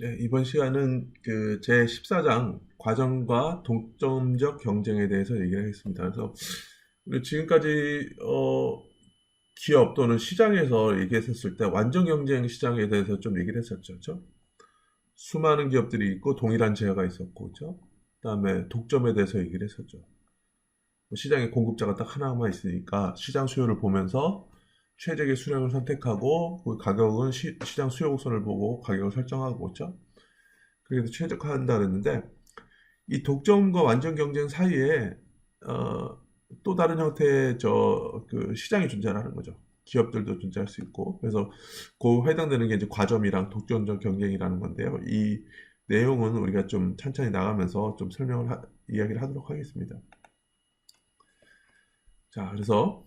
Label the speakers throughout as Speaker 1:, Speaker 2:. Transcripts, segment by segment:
Speaker 1: 네, 이번 시간은 그 제14장 과정과 독점적 경쟁에 대해서 얘기를 하겠습니다. 그래서 우리 지금까지 기업 또는 시장에서 얘기했었을 때 완전 경쟁 시장에 대해서 좀 얘기를 했었죠. 그죠? 수많은 기업들이 있고 동일한 제어가 있었고, 그죠? 그다음에 독점에 대해서 얘기를 했었죠. 시장에 공급자가 딱 하나만 있으니까 시장 수요를 보면서 최적의 수량을 선택하고 그 가격은 시장 수요 곡선을 보고 가격을 설정하고, 그죠? 그래서 최적화한다 그랬는데 이 독점과 완전 경쟁 사이에 어, 또 다른 형태의 그 시장이 존재하는 거죠. 기업들도 존재할 수 있고 그래서 그 해당되는 게 이제 과점이랑 독점적 경쟁이라는 건데요. 이 내용은 우리가 좀 천천히 나가면서 좀 이야기를 하도록 하겠습니다. 자, 그래서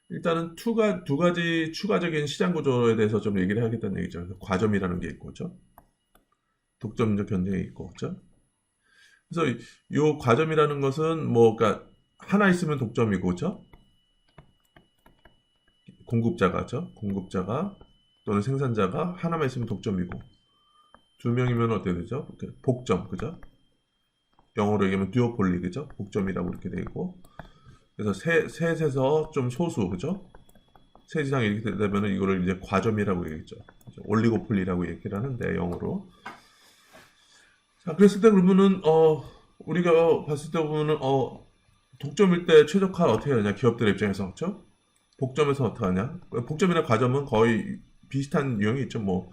Speaker 1: 일단은 두 가지 추가적인 시장 구조에 대해서 좀 얘기를 하겠다는 얘기죠. 그래서 과점이라는 게 있고, 그죠? 독점적 경쟁이 있고, 그죠? 그래서 이 과점이라는 것은 뭐 그러니까 하나 있으면 독점이고 그죠? 공급자가죠. 공급자가 또는 생산자가 하나만 있으면 독점이고 두 명이면 어떻게 되죠? 복점 그죠? 영어로 얘기하면 듀오폴리 그죠? 복점이라고 이렇게 되고 그래서 셋에서 좀 소수 그죠? 셋 이상 이렇게 되면 이거를 이제 과점이라고 얘기했죠. 올리고폴리라고 얘기를 하는데 영어로. 자, 그랬을 때 그러면은 우리가 봤을 때 보면은 독점일 때 최적화 어떻게 하냐 기업들 입장에서 그렇죠? 복점에서 어떻게 하냐? 복점이나 과점은 거의 비슷한 유형이 있죠. 뭐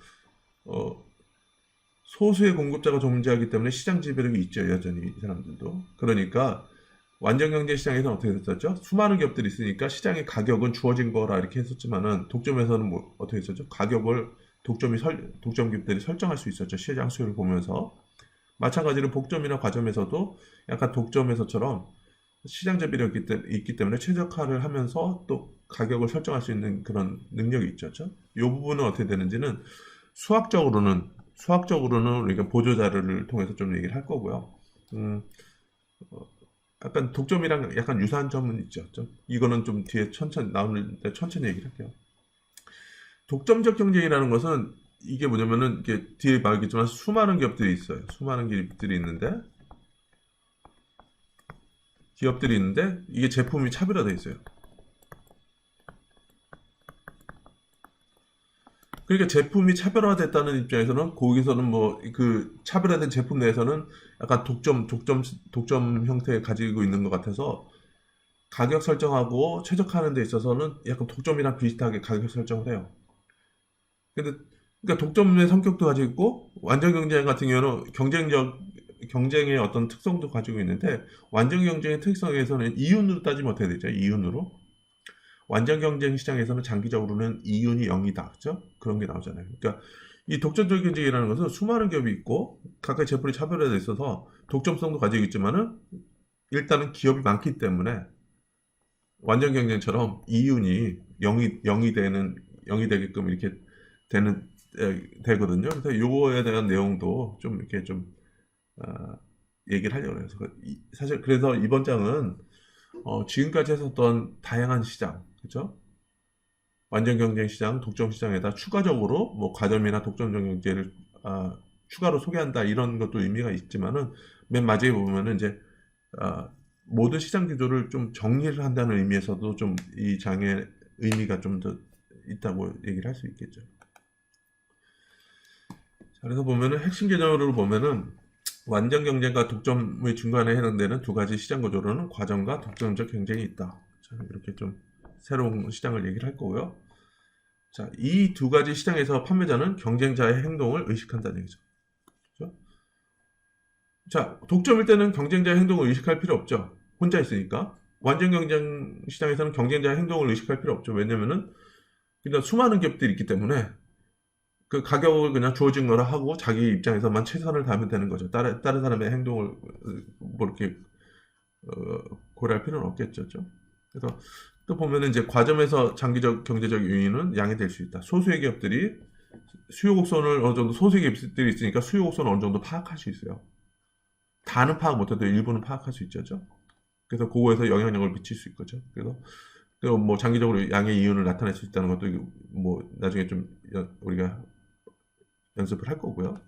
Speaker 1: 어, 소수의 공급자가 존재하기 때문에 시장 지배력이 있죠. 여전히 이 사람들도. 그러니까 완전 경제 시장에서는 어떻게 됐었죠? 수많은 기업들이 있으니까 시장의 가격은 주어진 거라 이렇게 했었지만은 독점에서는 뭐 어떻게 했었죠? 가격을 독점 기업들이 설정할 수 있었죠. 시장 수요를 보면서. 마찬가지로 복점이나 과점에서도 약간 독점에서처럼 시장 대비력이 있기 때문에 최적화를 하면서 또 가격을 설정할 수 있는 그런 능력이 있죠. 그렇죠? 이 부분은 어떻게 되는지는 수학적으로는 우리가 보조 자료를 통해서 좀 얘기를 할 거고요. 음, 약간 독점이랑 약간 유사한 점은 있죠. 이거는 좀 뒤에 천천히 나오는데 천천히 얘기를 할게요. 독점적 경쟁이라는 것은 이게 뭐냐면은 이게 뒤에 말했지만 수많은 기업들이 있어요. 수많은 기업들이 있는데 이게 제품이 차별화되어 있어요. 그러니까 제품이 차별화됐다는 입장에서는 거기서는 뭐 그 차별화된 제품 내에서는 약간 독점 형태 가지고 있는 것 같아서 가격 설정하고 최적화하는 데 있어서는 약간 독점이랑 비슷하게 가격 설정을 해요. 근데 그러니까 독점의 성격도 가지고 있고 완전 경쟁 같은 경우는 경쟁의 어떤 특성도 가지고 있는데 완전 경쟁의 특성에서는 이윤으로 따지면 어떻게 되죠? 이윤으로 완전 경쟁 시장에서는 장기적으로는 이윤이 0이다. 그죠? 그런 게 나오잖아요. 그러니까 이 독점적 경쟁이라는 것은 수많은 기업이 있고 각각 제품이 차별화되어 있어서 독점성도 가지고 있지만은 일단은 기업이 많기 때문에 완전 경쟁처럼 이윤이 0이 되게끔 이렇게 되거든요. 그래서 요거에 대한 내용도 좀 이렇게 좀 어, 얘기를 하려고 해요. 그래서 사실 그래서 이번 장은 지금까지 했었던 다양한 시장, 그죠? 완전 경쟁 시장, 독점 시장에다 추가적으로 뭐 과점이나 독점적 경제를 추가로 소개한다 이런 것도 의미가 있지만은 맨 마지막에 보면은 이제 아, 모든 시장 구조를 좀 정리를 한다는 의미에서도 좀 이 장의 의미가 좀 더 있다고 얘기를 할 수 있겠죠. 자, 그래서 보면은 핵심 개념으로 보면은 완전 경쟁과 독점의 중간에 해당되는 두 가지 시장 구조로는 과점과 독점적 경쟁이 있다. 자, 이렇게 좀 새로운 시장을 얘기를 할 거고요. 자, 이 두 가지 시장에서 판매자는 경쟁자의 행동을 의식한다는 얘기죠. 그렇죠? 자, 독점일 때는 경쟁자의 행동을 의식할 필요 없죠. 혼자 있으니까. 완전 경쟁 시장에서는 경쟁자의 행동을 의식할 필요 없죠. 왜냐면은 그러니까 수많은 기업들이 있기 때문에 그 가격을 그냥 주어진 거라 하고 자기 입장에서만 최선을 다하면 되는 거죠. 다른 사람의 행동을 뭐 이렇게 고려할 필요는 없겠죠. 그래서 또 보면은 이제 과점에서 장기적 경제적 요인은 양해될 수 있다. 소수의 기업들이 수요 곡선을 어느 정도 소수의 기업들이 있으니까 수요 곡선을 어느 정도 파악할 수 있어요. 다는 파악 못해도 일부는 파악할 수 있죠. 그래서 그거에서 영향력을 미칠 수 있거죠. 그래서 뭐 장기적으로 양의 이윤을 나타낼 수 있다는 것도 뭐 나중에 좀 우리가 연습을 할 거고요.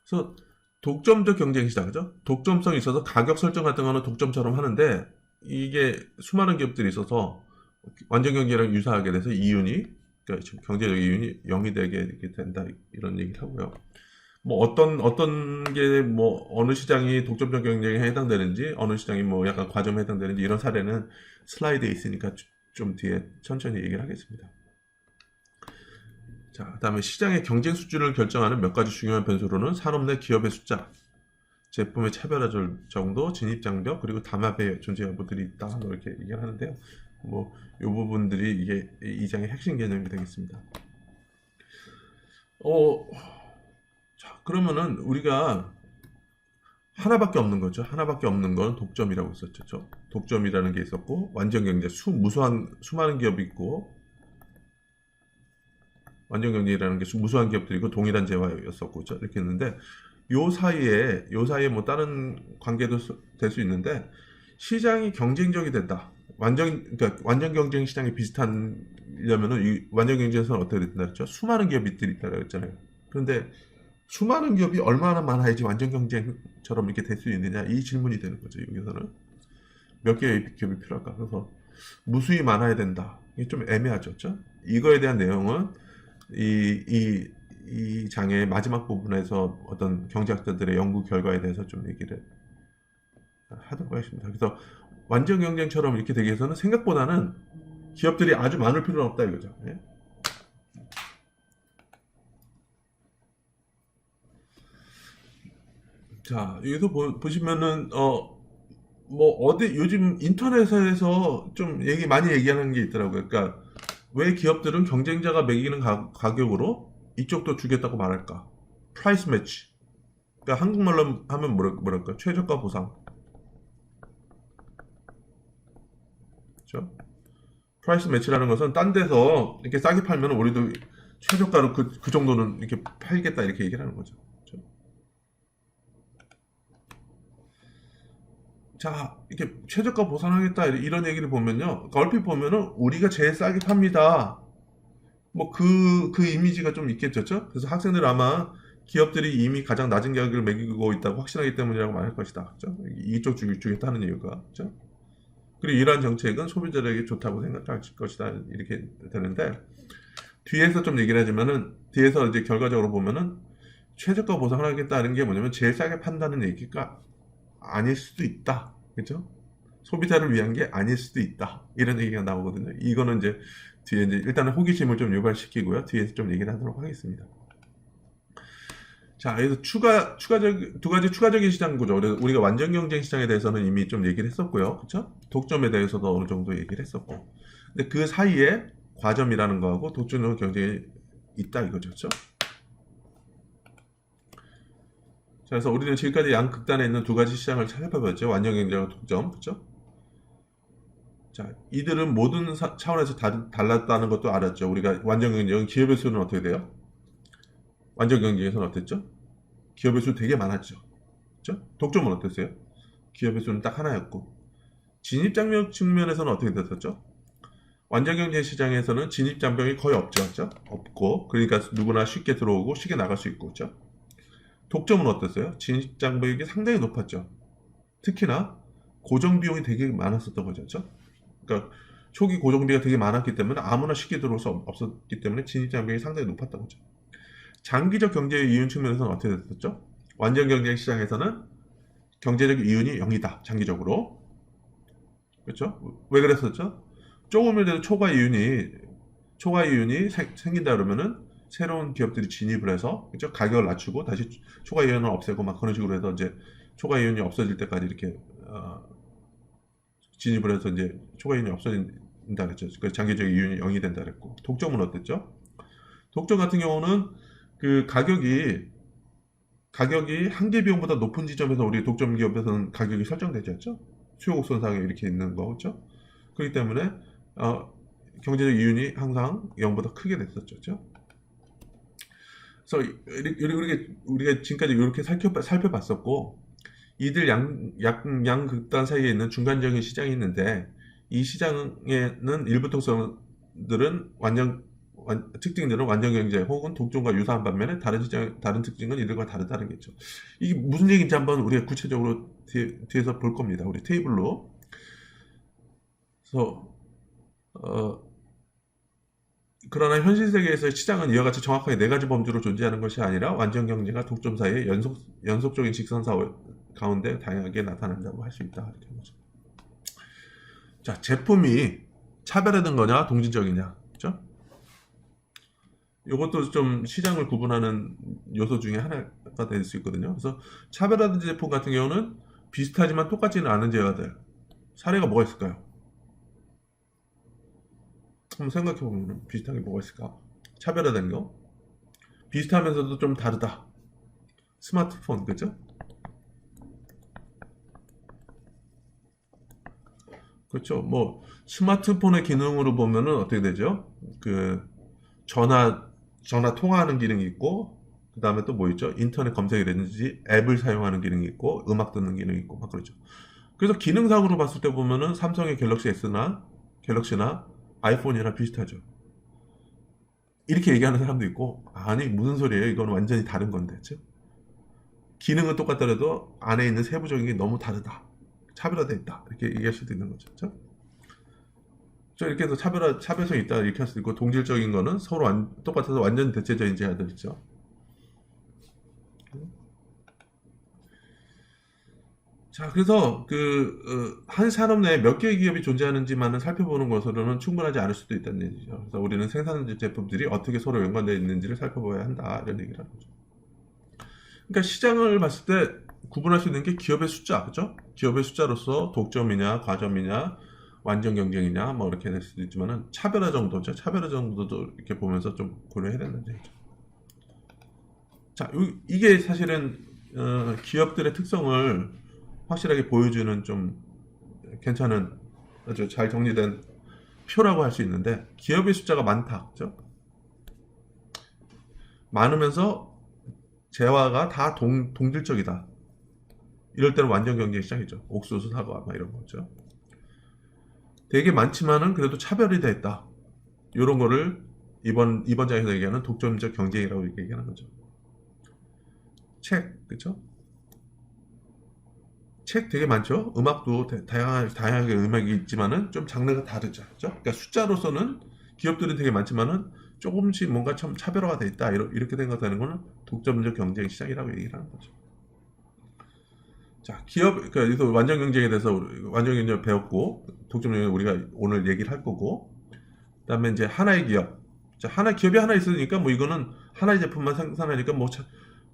Speaker 1: 그래서 독점적 경쟁 시장, 그죠? 독점성이 있어서 가격 설정 같은 거는 독점처럼 하는데 이게 수많은 기업들이 있어서 완전 경쟁이랑 유사하게 돼서 이윤이, 그러니까 경제적 이윤이 0이 되게 이렇게 된다, 이런 얘기를 하고요. 뭐 어떤 게 뭐 어느 시장이 독점적 경쟁에 해당되는지, 어느 시장이 뭐 약간 과점에 해당되는지 이런 사례는 슬라이드에 있으니까 좀 뒤에 천천히 얘기를 하겠습니다. 자, 그다음에 시장의 경쟁 수준을 결정하는 몇 가지 중요한 변수로는 산업 내 기업의 숫자, 제품의 차별화 정도, 진입 장벽, 그리고 담합의 존재 여부들이 있다, 뭐 이렇게 얘기를 하는데요. 뭐 이 부분들이 이게 이 장의 핵심 개념이 되겠습니다. 자, 그러면은 우리가 하나밖에 없는 거죠. 하나밖에 없는 건 독점이라고 했었죠. 독점이라는 게 있었고, 완전 경제, 수많은 기업이 있고, 완전 경제라는 게 무수한 기업들이고 동일한 재화였었고, 그렇죠? 이렇게 했는데 요 사이에 뭐 다른 관계도 될 수 있는데, 시장이 경쟁적이 된다. 그러니까 완전 경쟁 시장이 비슷하려면은 이 완전 경쟁에서는 어떻게 된다 그랬죠? 수많은 기업들이 있다고 했잖아요. 그런데 수많은 기업이 얼마나 많아야지 완전 경쟁처럼 이렇게 될 수 있느냐, 이 질문이 되는 거죠. 여기서는 몇 개의 기업이 필요할까? 그래서 무수히 많아야 된다. 이게 좀 애매하죠, 그렇죠? 이거에 대한 내용은 이 장의 마지막 부분에서 어떤 경제학자들의 연구 결과에 대해서 좀 얘기를 하도록 하겠습니다. 그래서 완전 경쟁처럼 이렇게 되기 위해서는 생각보다는 기업들이 아주 많을 필요는 없다, 이거죠. 예? 자, 여기서 보시면은 뭐 요즘 인터넷에서 좀 많이 얘기하는 게 있더라고요. 그러니까 왜 기업들은 경쟁자가 매기는 가격으로 이쪽도 주겠다고 말할까? 프라이스 매치. 그러니까 한국말로 하면 뭐랄까? 최저가 보상. 그렇죠? 프라이스 매치라는 것은 딴 데서 이렇게 싸게 팔면 우리도 최저가로 그 정도는 이렇게 팔겠다, 이렇게 얘기를 하는 거죠. 그렇죠? 자, 이렇게 최저가 보상하겠다, 이런 얘기를 보면요, 얼핏 보면은 우리가 제일 싸게 팝니다, 뭐 그 이미지가 좀 있겠죠. 그렇죠? 그래서 학생들 아마 기업들이 이미 가장 낮은 가격을 매기고 있다고 확신하기 때문이라고 말할 것이다. 그렇죠? 이쪽 주겠다는 이유가. 그렇죠? 그리고 이러한 정책은 소비자들에게 좋다고 생각할 것이다, 이렇게 되는데, 뒤에서 좀 얘기를 하지만은, 뒤에서 이제 결과적으로 보면은 최저가 보상을 하겠다는 게 뭐냐면 제일 싸게 판다는 얘기가 아닐 수도 있다. 그렇죠? 소비자를 위한 게 아닐 수도 있다, 이런 얘기가 나오거든요. 이거는 이제 뒤에 이제 일단은 호기심을 좀 유발시키고요. 뒤에서 좀 얘기를 하도록 하겠습니다. 자, 그래서 두 가지 추가적인 시장 구조. 그래서 우리가 완전 경쟁 시장에 대해서는 이미 좀 얘기를 했었고요. 그렇죠? 독점에 대해서도 어느 정도 얘기를 했었고. 근데 그 사이에 과점이라는 거하고 독점적 경쟁이 있다, 이거죠. 그렇죠? 자, 그래서 우리는 지금까지 양극단에 있는 두 가지 시장을 살펴봤죠. 완전 경쟁과 독점. 그렇죠? 자, 이들은 모든 차원에서 달랐다는 것도 알았죠. 우리가 완전 경쟁은 기업의 수는 어떻게 돼요? 완전 경쟁에서는 어땠죠? 기업의 수 되게 많았죠. 그렇죠? 독점은 어땠어요? 기업의 수는 딱 하나였고. 진입 장벽 측면에서는 어떻게 됐었죠? 완전 경쟁 시장에서는 진입 장벽이 거의 없죠. 그렇죠? 없고, 그러니까 누구나 쉽게 들어오고 쉽게 나갈 수 있고. 그렇죠? 독점은 어땠어요? 진입 장벽이 상당히 높았죠. 특히나 고정 비용이 되게 많았었던 거죠. 그렇죠? 그러니까 초기 고정비가 되게 많았기 때문에 아무나 쉽게 들어올 수 없었기 때문에 진입 장벽이 상당히 높았던 거죠. 장기적 경제의 이윤 측면에서는 어떻게 됐었죠? 완전 경쟁 시장에서는 경제적 이윤이 0이다. 장기적으로. 그렇죠? 왜 그랬었죠? 조금이라도 초과 이윤이 생긴다 그러면은 새로운 기업들이 진입을 해서, 그렇죠? 가격을 낮추고 다시 초과 이윤을 없애고 막 그런 식으로 해서 이제 초과 이윤이 없어질 때까지 이렇게 진입을 해서 이제 초과 이윤이 없어진다 그랬죠. 그 장기적 이윤이 0이 된다 그랬고. 독점은 어땠죠? 독점 같은 경우는 그 가격이 한계 비용보다 높은 지점에서 우리 독점 기업에서는 가격이 설정되지 않죠? 수요 곡선상에 이렇게 있는 거, 그렇죠? 그렇기 때문에 경제적 이윤이 항상 0보다 크게 됐었죠. 그렇죠? 그래서 우리가 지금까지 이렇게 살펴봤었고, 이들 양극단 사이에 있는 중간적인 시장이 있는데, 이 시장에는 일부 특성들은 특징들은 완전 경제 혹은 독점과 유사한 반면에 다른 특징은 이들과 다르다는 게죠. 이게 무슨 얘기인지 한번 우리가 구체적으로 뒤에서 볼 겁니다. 우리 테이블로. 그래서 그러나 현실 세계에서의 시장은 이와 같이 정확하게 네 가지 범주로 존재하는 것이 아니라 완전 경제가 독점 사이의 연속적인 직선사 가운데 다양하게 나타난다고 할 수 있다. 이렇게 보죠. 자, 제품이 차별화된 거냐, 동질적이냐, 그죠? 이것도 좀 시장을 구분하는 요소 중에 하나가 될 수 있거든요. 그래서 차별화된 제품 같은 경우는 비슷하지만 똑같지는 않은 제어들. 사례가 뭐가 있을까요? 한번 생각해보면 비슷한 게 뭐가 있을까? 차별화된 거. 비슷하면서도 좀 다르다. 스마트폰, 그죠? 그렇죠. 뭐 스마트폰의 기능으로 보면은 어떻게 되죠? 그 전화 통화하는 기능이 있고, 그 다음에 또 뭐 있죠? 인터넷 검색이라든지 앱을 사용하는 기능이 있고, 음악 듣는 기능이 있고, 막 그러죠. 그래서 기능상으로 봤을 때 보면은 삼성의 갤럭시나 아이폰이랑 비슷하죠. 이렇게 얘기하는 사람도 있고, 아니 무슨 소리예요? 이건 완전히 다른 건데, 그죠? 기능은 똑같더라도 안에 있는 세부적인 게 너무 다르다. 차별화되어 있다. 이렇게 얘기할 수도 있는 거죠. 그죠? 이렇게 해서 차별성이 있다. 이렇게 할 수도 있고, 동질적인 거는 서로 똑같아서 완전 대체적인 제한들 있죠. 자, 그래서 한 산업 내에 몇 개의 기업이 존재하는지만을 살펴보는 것으로는 충분하지 않을 수도 있다는 얘기죠. 그래서 우리는 생산 제품들이 어떻게 서로 연관되어 있는지를 살펴봐야 한다. 이런 얘기를 하는 거죠. 그러니까 시장을 봤을 때 구분할 수 있는 게 기업의 숫자, 그죠? 기업의 숫자로서 독점이냐, 과점이냐, 완전 경쟁이냐, 뭐 이렇게 될 수도 있지만은 차별화 정도죠. 차별화 정도도 이렇게 보면서 좀 고려해야 된다는 얘기죠. 자, 이게 사실은 기업들의 특성을 확실하게 보여주는 좀 괜찮은 아주 잘 정리된 표라고 할 수 있는데, 기업의 숫자가 많다, 그죠? 많으면서 재화가 다 동질적이다. 이럴 때는 완전 경쟁 시장이죠. 옥수수, 사과 막 이런 거죠. 되게 많지만은 그래도 차별이 돼 있다. 이런 거를 이번 장에서 얘기하는 독점적 경쟁이라고 얘기하는 거죠. 책, 그쵸? 책 되게 많죠. 음악도 다양하게 음악이 있지만은 좀 장르가 다르죠. 그죠? 그러니까 숫자로서는 기업들이 되게 많지만은 조금씩 뭔가 참 차별화가 돼 있다. 이렇게 생각되는 거는 독점적 경쟁 시장이라고 얘기를 하는 거죠. 자, 그러니까 여기서 완전 경쟁에 대해서 완전 경쟁을 배웠고, 독점 경쟁 우리가 오늘 얘기를 할 거고, 그다음에 이제 하나의 기업. 자, 기업이 하나 있으니까 뭐 이거는 하나의 제품만 생산하니까 뭐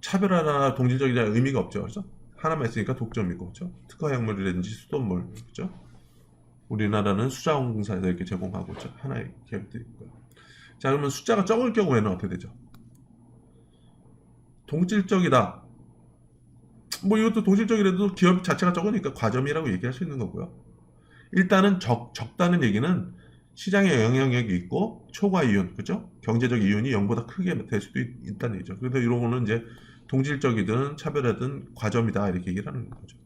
Speaker 1: 차별화나 동질적이냐 의미가 없죠. 그렇죠? 하나만 있으니까 독점이고, 그렇죠? 특화 약물이라든지 수돗물, 그렇죠? 우리나라는 수자원공사에서 이렇게 제공하고 있죠. 하나의 기업들이 있고요. 자, 그러면 숫자가 적을 경우에는 어떻게 되죠? 동질적이다. 뭐 이것도 동질적이라도 기업 자체가 적으니까 과점이라고 얘기할 수 있는 거고요. 일단은 적다는 얘기는 시장에 영향력이 있고 초과 이윤, 그죠? 경제적 이윤이 0보다 크게 될 수도 있다는 얘기죠. 그래서 이런 거는 이제 동질적이든 차별화든 과점이다 이렇게 얘기를 하는 거죠.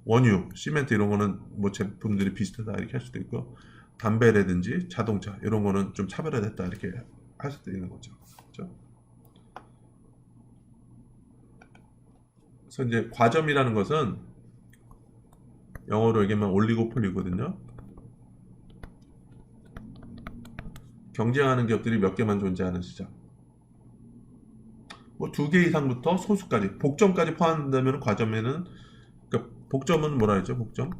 Speaker 1: 원유, 시멘트 이런 거는 뭐 제품들이 비슷하다 이렇게 할 수도 있고, 담배라든지 자동차 이런 거는 좀 차별화됐다 이렇게 할 수도 있는 거죠. 그렇죠? 그래서 이제 과점이라는 것은 영어로 얘기하면 올리고폴리거든요. 경쟁하는 기업들이 몇 개만 존재하는 시장. 뭐 2개 이상부터 소수까지, 복점까지 포함된다면 과점에는, 그러니까 복점은 뭐라 했죠? 복점?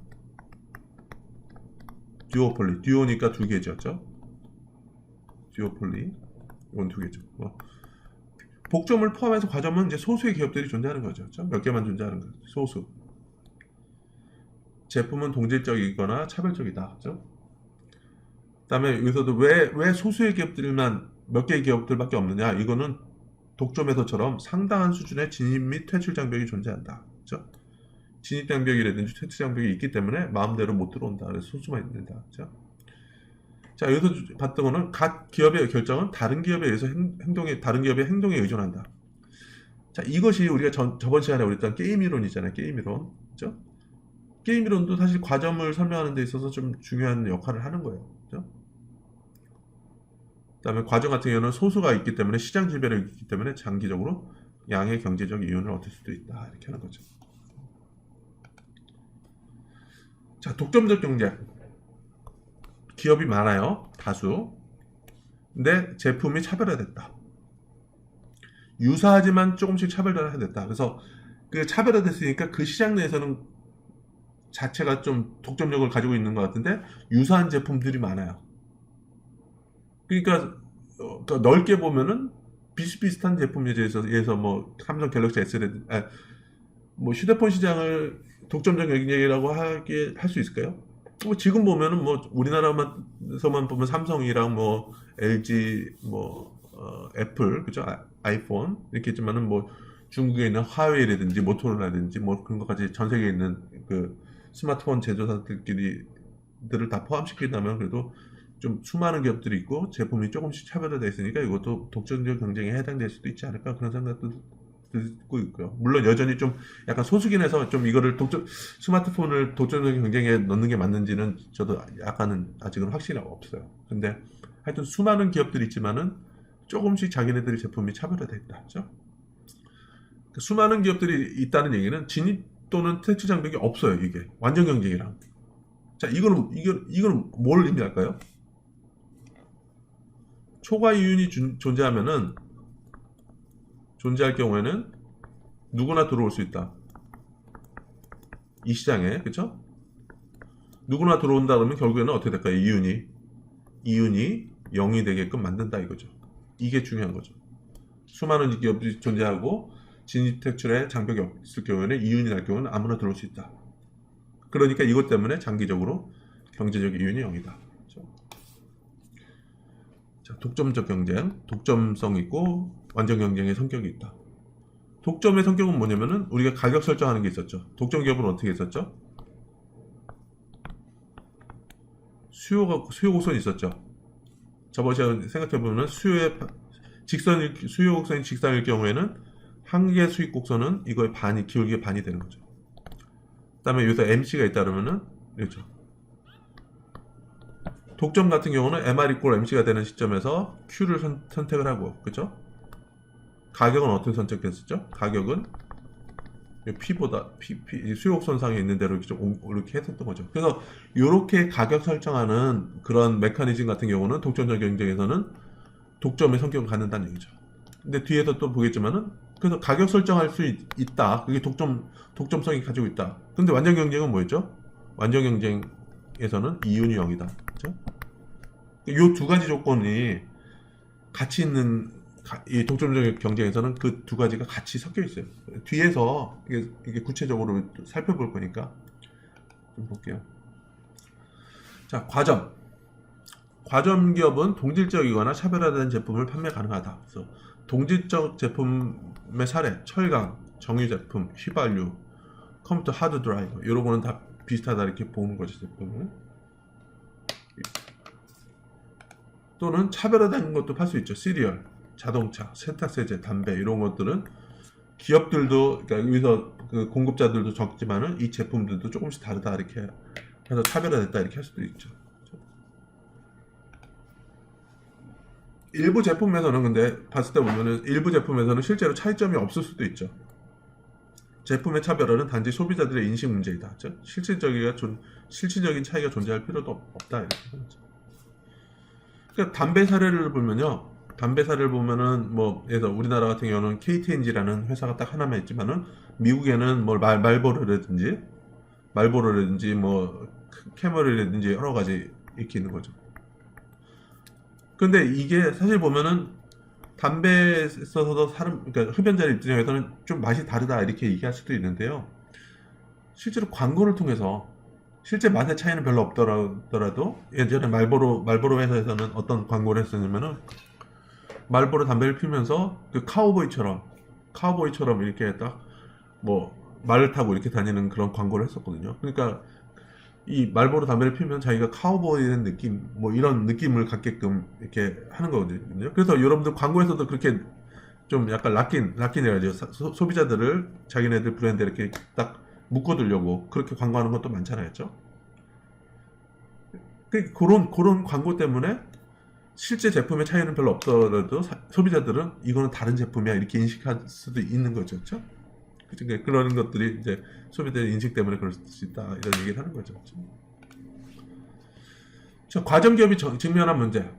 Speaker 1: 듀오폴리. 듀오니까 2개죠. 듀오폴리. 이건 2개죠. 복점을 포함해서 과점은 이제 소수의 기업들이 존재하는 거죠. 그렇죠? 몇 개만 존재하는 거죠. 소수. 제품은 동질적이거나 차별적이다. 그렇죠? 그다음에 여기서도 왜 소수의 기업들만 몇 개의 기업들밖에 없느냐? 이거는 독점에서처럼 상당한 수준의 진입 및 퇴출 장벽이 존재한다. 그렇죠? 진입 장벽이라든지 퇴출 장벽이 있기 때문에 마음대로 못 들어온다. 그래서 소수만 있는다. 그렇죠? 자, 여기서 봤던 거는 각 기업의 결정은 다른 기업에 의해서 다른 기업의 행동에 의존한다. 자, 이것이 우리가 저번 시간에 우리 했던 게임 이론이잖아요. 게임 이론. 그렇죠? 게임 이론도 사실 과점을 설명하는 데 있어서 좀 중요한 역할을 하는 거예요. 그렇죠? 그다음에 과정 같은 경우는 소수가 있기 때문에 시장 지배력이 있기 때문에 장기적으로 양의 경제적 이윤을 얻을 수도 있다. 이렇게 하는 거죠. 자, 독점적 경쟁. 기업이 많아요. 다수. 근데 제품이 차별화됐다. 유사하지만 조금씩 차별화됐다. 그래서 그 차별화됐으니까 그 시장 내에서는 자체가 좀 독점력을 가지고 있는 것 같은데 유사한 제품들이 많아요. 그러니까 넓게 보면은 비슷비슷한 제품에 대해서 뭐 삼성 갤럭시 S라든지 뭐 휴대폰 시장을 독점적 경쟁이라고 하게 할 수 있을까요? 뭐 지금 보면은 뭐 우리나라만서만 보면 삼성이랑 뭐 LG 뭐 애플 그죠? 아이폰 이렇게 있지만은 뭐 중국에 있는 화웨이라든지 모토로라든지 뭐 그런 것까지 전 세계에 있는 그 스마트폰 제조사들끼리들을 다 포함시킨다면 그래도 좀 수많은 기업들이 있고 제품이 조금씩 차별화되어 있으니까 이것도 독점적 경쟁에 해당될 수도 있지 않을까 그런 생각도 듣고 있고요. 물론 여전히 좀 약간 소수긴 해서 좀 이거를 스마트폰을 독점적 경쟁에 넣는 게 맞는지는 저도 약간은 아직은 확신이 없어요. 근데 하여튼 수많은 기업들이 있지만은 조금씩 자기네들의 제품이 차별화되어 있다. 그죠? 수많은 기업들이 있다는 얘기는 진입 또는 퇴출 장벽이 없어요. 이게 완전 경쟁이랑. 자, 이거는 뭘 의미할까요? 초과 이윤이 존재할 경우에는 누구나 들어올 수 있다. 이 시장에, 그쵸? 누구나 들어온다 그러면 결국에는 어떻게 될까요? 이윤이 0이 되게끔 만든다 이거죠. 이게 중요한 거죠. 수많은 기업들이 존재하고 진입 퇴출에 장벽이 없을 경우에는 이윤이 날 경우는 아무나 들어올 수 있다. 그러니까 이것 때문에 장기적으로 경제적 이윤이 0이다. 그렇죠? 자, 독점적 경쟁, 독점성 있고 완전 경쟁의 성격이 있다. 독점의 성격은 뭐냐면은 우리가 가격 설정하는 게 있었죠. 독점 기업은 어떻게 했었죠? 수요 곡선이 있었죠. 저번에 생각해보면 수요 곡선이 직선일 경우에는 한계 수익 곡선은 이거의 기울기의 반이 되는 거죠. 그 다음에 여기서 MC가 있다 그러면은 이렇죠. 독점 같은 경우는 MR 이꼴 MC가 되는 시점에서 Q를 선택을 하고, 그죠? 가격은 어떻게 선택했었죠? 가격은 P보다 수요곡선상에 있는 대로 이렇게 했었던 거죠. 그래서 이렇게 가격 설정하는 그런 메커니즘 같은 경우는 독점적 경쟁에서는 독점의 성격을 갖는다는 얘기죠. 근데 뒤에서 또 보겠지만은 그래서 가격 설정할 수 있다. 그게 독점성이 가지고 있다. 근데 완전 경쟁은 뭐였죠? 완전 경쟁에서는 이윤이 0이다. 그렇죠? 이 두 가지 조건이 같이 있는 이 독점적 경쟁에서는 그 두 가지가 같이 섞여 있어요. 뒤에서 이게 구체적으로 살펴볼 거니까 좀 볼게요. 자, 과점 기업은 동질적이거나 차별화된 제품을 판매 가능하다. 그래서 동질적 제품의 사례, 철강, 정유 제품, 휘발유, 컴퓨터 하드 드라이버 이런 거는 다 비슷하다 이렇게 보는 거죠. 제품은. 또는 차별화된 것도 팔 수 있죠. 시리얼, 자동차, 세탁세제, 담배 이런 것들은 기업들도 그러니까 여기서 그 공급자들도 적지만은 이 제품들도 조금씩 다르다 이렇게 해서 차별화됐다 이렇게 할 수도 있죠. 일부 제품에서는 근데 봤을 때 보면은 일부 제품에서는 실제로 차이점이 없을 수도 있죠. 제품의 차별화는 단지 소비자들의 인식 문제이다. 실질적인 차이가 존재할 필요도 없다 이렇게 하죠. 그러니까 담배 사례를 보면은 뭐 예를 들어 우리나라 같은 경우는 KT&G라는 회사가 딱 하나만 있지만은 미국에는 뭐 말보로라든지 뭐 캐머리라든지 여러 가지 이렇게 있는 거죠. 근데 이게 사실 보면은 담배에 있어서도 그러니까 흡연자의 입장에서는 좀 맛이 다르다 이렇게 얘기할 수도 있는데요. 실제로 광고를 통해서 실제 맛의 차이는 별로 없더라도 예전에 말보로 회사에서는 어떤 광고를 했었냐면은 말보로 담배를 피우면서 그 카우보이처럼 이렇게 딱 뭐 말을 타고 이렇게 다니는 그런 광고를 했었거든요. 그러니까 이 말보로 담배를 피우면 자기가 카우보이의 느낌 뭐 이런 느낌을 갖게끔 이렇게 하는 거거든요. 그래서 여러분들 광고에서도 그렇게 좀 약간 락인이라죠. 소비자들을 자기네들 브랜드에 이렇게 딱 묶어두려고 그렇게 광고하는 것도 많잖아요. 그런 광고 때문에 실제 제품의 차이는 별로 없더라도 소비자들은 이거는 다른 제품이야 이렇게 인식할 수도 있는 거죠, 그렇죠? 그러니까 그런 것들이 이제 소비자의 인식 때문에 그럴 수 있다 이런 얘기를 하는 거죠. 그렇죠? 자, 과점 기업이 직면한 문제.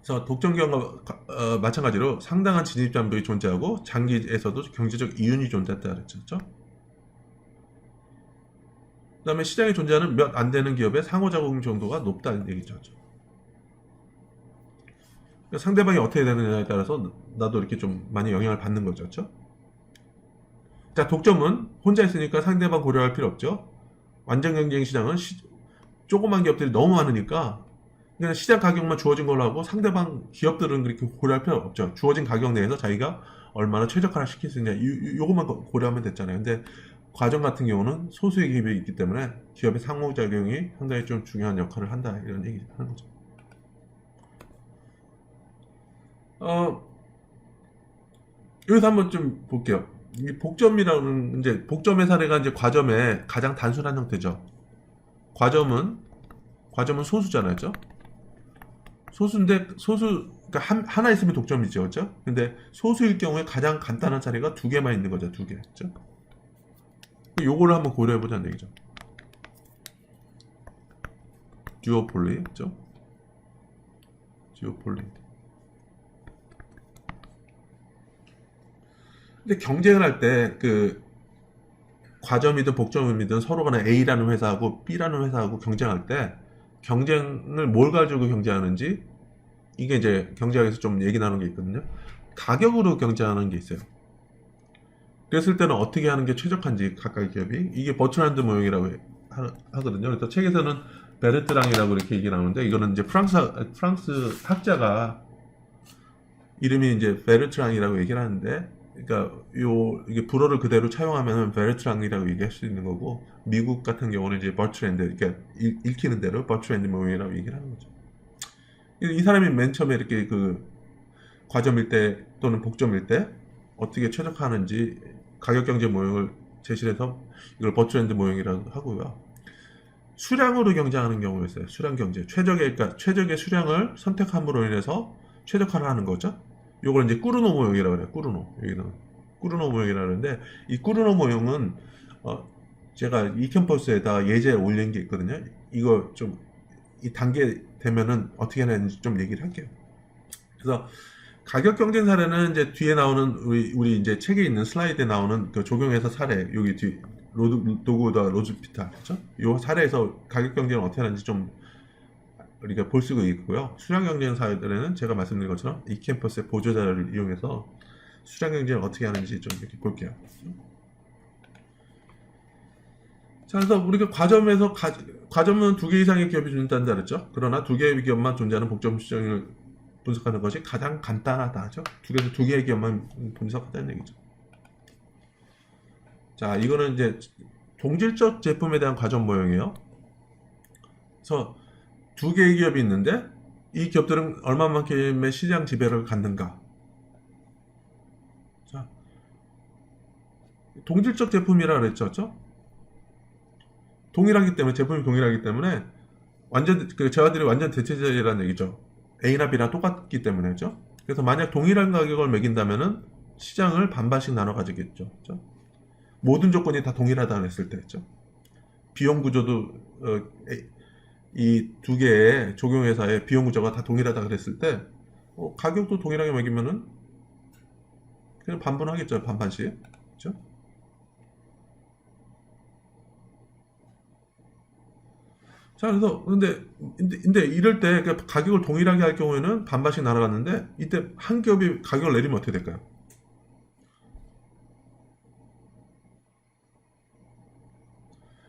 Speaker 1: 그래서 독점 기업과 마찬가지로 상당한 진입 장벽이 존재하고 장기에서도 경제적 이윤이 존재했다 그랬죠. 그다음에 시장에 존재하는 몇 안 되는 기업의 상호작용 정도가 높다는 얘기죠. 그러니까 상대방이 어떻게 되느냐에 따라서 나도 이렇게 좀 많이 영향을 받는 거죠. 그렇죠? 자, 독점은 혼자 있으니까 상대방 고려할 필요 없죠. 완전 경쟁 시장은 조그만 기업들이 너무 많으니까 그냥 시장 가격만 주어진 걸로 하고 상대방 기업들은 그렇게 고려할 필요 없죠. 주어진 가격 내에서 자기가 얼마나 최적화를 시킬 수 있냐 요것만 고려하면 됐잖아요. 근데 과정 같은 경우는 소수의 기업이 있기 때문에 기업의 상호작용이 상당히 좀 중요한 역할을 한다 이런 얘기 하는 거죠. 여기서 한번 좀 볼게요. 이 복점이라는 이제 복점의 사례가 이제 과점의 가장 단순한 형태죠. 과점은 소수잖아요, 그렇죠? 소수인데 그러니까 하나 있으면 독점이죠, 그렇죠? 근데 소수일 경우에 가장 간단한 사례가 두 개만 있는 거죠, 두 개, 그렇죠? 요거를 한번 고려해 보자는 얘기죠. 듀오폴리, 그렇죠? 듀오폴리. 근데 경쟁을 할 때 그 과점이든 복점이든 서로 간에 A라는 회사하고 B라는 회사하고 경쟁할 때 경쟁을 뭘 가지고 경쟁하는지 이게 이제 경제학에서 좀 얘기 나누는 게 있거든요. 가격으로 경쟁하는 게 있어요. 그랬을 때는 어떻게 하는 게 최적한지 각각의 기업이 이게 버트란드 모형이라고 하거든요. 그래서 책에서는 베르트랑이라고 이렇게 얘기 나오는데 이거는 이제 프랑스 학자가 이름이 이제 베르트랑이라고 얘기를 하는데 그러니까 이게 불어를 그대로 차용하면 베르트랑이라고 얘기할 수 있는 거고 미국 같은 경우는 이제 버트랜드 그러니까 읽히는 대로 버트랜드 모형이라고 얘기를 하는 거죠. 이 사람이 맨 처음에 이렇게 그 과점일 때 또는 복점일 때 어떻게 최적화하는지 가격 경제 모형을 제시해서 이걸 버트랜드 모형이라고 하고요. 수량으로 경쟁하는 경우가 있어요. 수량 경제. 그러니까 최적의 수량을 선택함으로 인해서 최적화를 하는 거죠. 요걸 이제 꾸르노 모형이라고 그래요. 여기는 꾸르노 모형이라고 하는데 이 꾸르노 모형은 제가 이 캠퍼스에다 예제에 올린 게 있거든요. 이거 좀 이 단계 되면은 어떻게 하는지 좀 얘기를 할게요. 그래서 가격 경쟁 사례는 이제 뒤에 나오는 우리 이제 책에 있는 슬라이드에 나오는 그 적용해서 사례 여기 뒤 도구다 로즈피타 그렇죠? 요 사례에서 가격 경쟁을 어떻게 하는지 좀 우리가 볼 수가 있고요. 수량 경쟁 사례들에는 제가 말씀드린 것처럼 이 캠퍼스의 보조 자료를 이용해서 수량 경쟁을 어떻게 하는지 좀 이렇게 볼게요. 자, 그래서 우리가 과점은 두 개 이상의 기업이 존재한다 그랬죠. 그러나 두 개의 기업만 존재하는 복점 시장을 분석하는 것이 가장 간단하다죠. 두 개의 기업만 분석하다는 얘기죠. 자, 이거는 이제 동질적 제품에 대한 과점 모형이에요. 그래서 두 개의 기업이 있는데 이 기업들은 얼마만큼의 시장 지배를 갖는가. 자, 동질적 제품이라 그랬죠. 동일하기 때문에 제품이 동일하기 때문에 완전 그 재화들이 완전 대체제라는 얘기죠. A나 B랑 똑같기 때문에 그죠. 그래서 만약 동일한 가격을 매긴다면은 시장을 반반씩 나눠 가지겠죠. 그죠? 모든 조건이 다 동일하다고 했을 때 그죠. 비용 구조도 이 두 개의 조경회사의 비용 구조가 다 동일하다 그랬을 때 가격도 동일하게 매기면은 그냥 반분하겠죠. 반반씩 그죠. 자, 그래서 근데 이럴 때 가격을 동일하게 할 경우에는 반반씩 날아갔는데 이때 한 기업이 가격을 내리면 어떻게 될까요?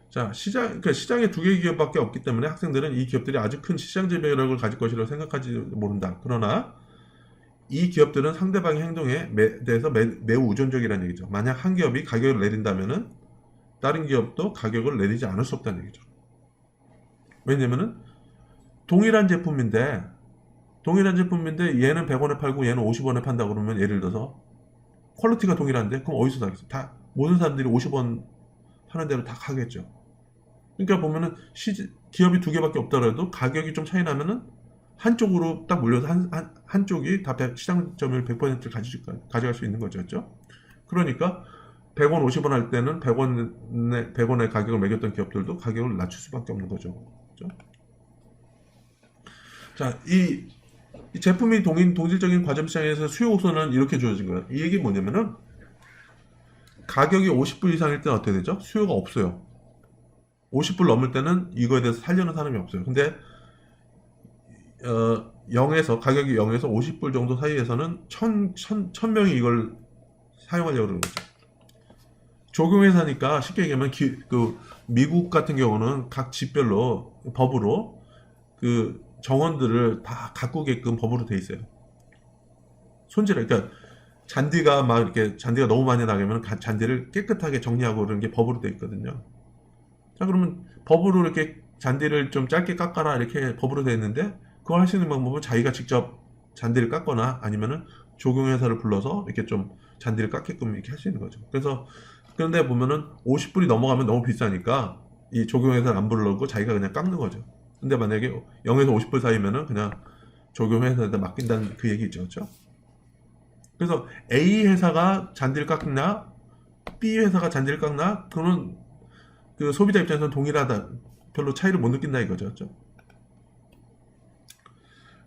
Speaker 1: 자, 그러니까 시장에 두 개의 기업밖에 없기 때문에 학생들은 이 기업들이 아주 큰 시장 지배력을 가질 것이라고 생각하지 모른다. 그러나 이 기업들은 상대방의 행동에 대해서 매우 의존적이라는 얘기죠. 만약 한 기업이 가격을 내린다면은 다른 기업도 가격을 내리지 않을 수 없다는 얘기죠. 왜냐면은 동일한 제품인데 얘는 100원에 팔고 얘는 50원에 판다 그러면 예를 들어서 퀄리티가 동일한데 그럼 어디서 사겠어? 다 모든 사람들이 50원 파는 대로 다 가겠죠. 그러니까 보면은 기업이 두 개밖에 없더라도 가격이 좀 차이 나면은 한쪽으로 딱 몰려서 한쪽이 다 시장 점유율 100%를 가져갈 수 있는 거죠. 그렇죠? 그러니까 100원, 50원 할 때는 100원의 가격을 매겼던 기업들도 가격을 낮출 수밖에 없는 거죠. 그렇죠? 자, 이 제품이 동질적인 과점 시장에서 수요 곡선은 이렇게 주어진 거예요. 이 얘기 뭐냐면은 가격이 50불 이상일 때는 어떻게 되죠? 수요가 없어요. 50불 넘을 때는 이거에 대해서 살려는 사람이 없어요. 근데 0에서 가격이 0에서 50불 정도 사이에서는 1000명이 이걸 사용하려고 그러는 거죠. 조경회사니까 쉽게 얘기하면 그 미국 같은 경우는 각 집별로 법으로 그 정원들을 다 가꾸게끔 법으로 돼 있어요. 손질을 그러니까 잔디가 막 이렇게 잔디가 너무 많이 나가면 잔디를 깨끗하게 정리하고 그러는 게 법으로 돼 있거든요. 자, 그러면 법으로 이렇게 잔디를 좀 짧게 깎아라 이렇게 법으로 돼 있는데 그걸 할 수 있는 방법은 자기가 직접 잔디를 깎거나 아니면은 조경회사를 불러서 이렇게 좀 잔디를 깎게끔 이렇게 할 수 있는 거죠. 그래서 그런데 보면은 50불이 넘어가면 너무 비싸니까 이 조경회사를 안 불러고 자기가 그냥 깎는 거죠. 근데 만약에 0에서 50불 사이면은 그냥 조경회사에다 맡긴다는 그 얘기죠. 그렇죠? 그래서 A 회사가 잔디를 깎나 B 회사가 잔디를 깎나 그거는 그 소비자 입장에서는 동일하다. 별로 차이를 못 느낀다 이거죠. 그렇죠?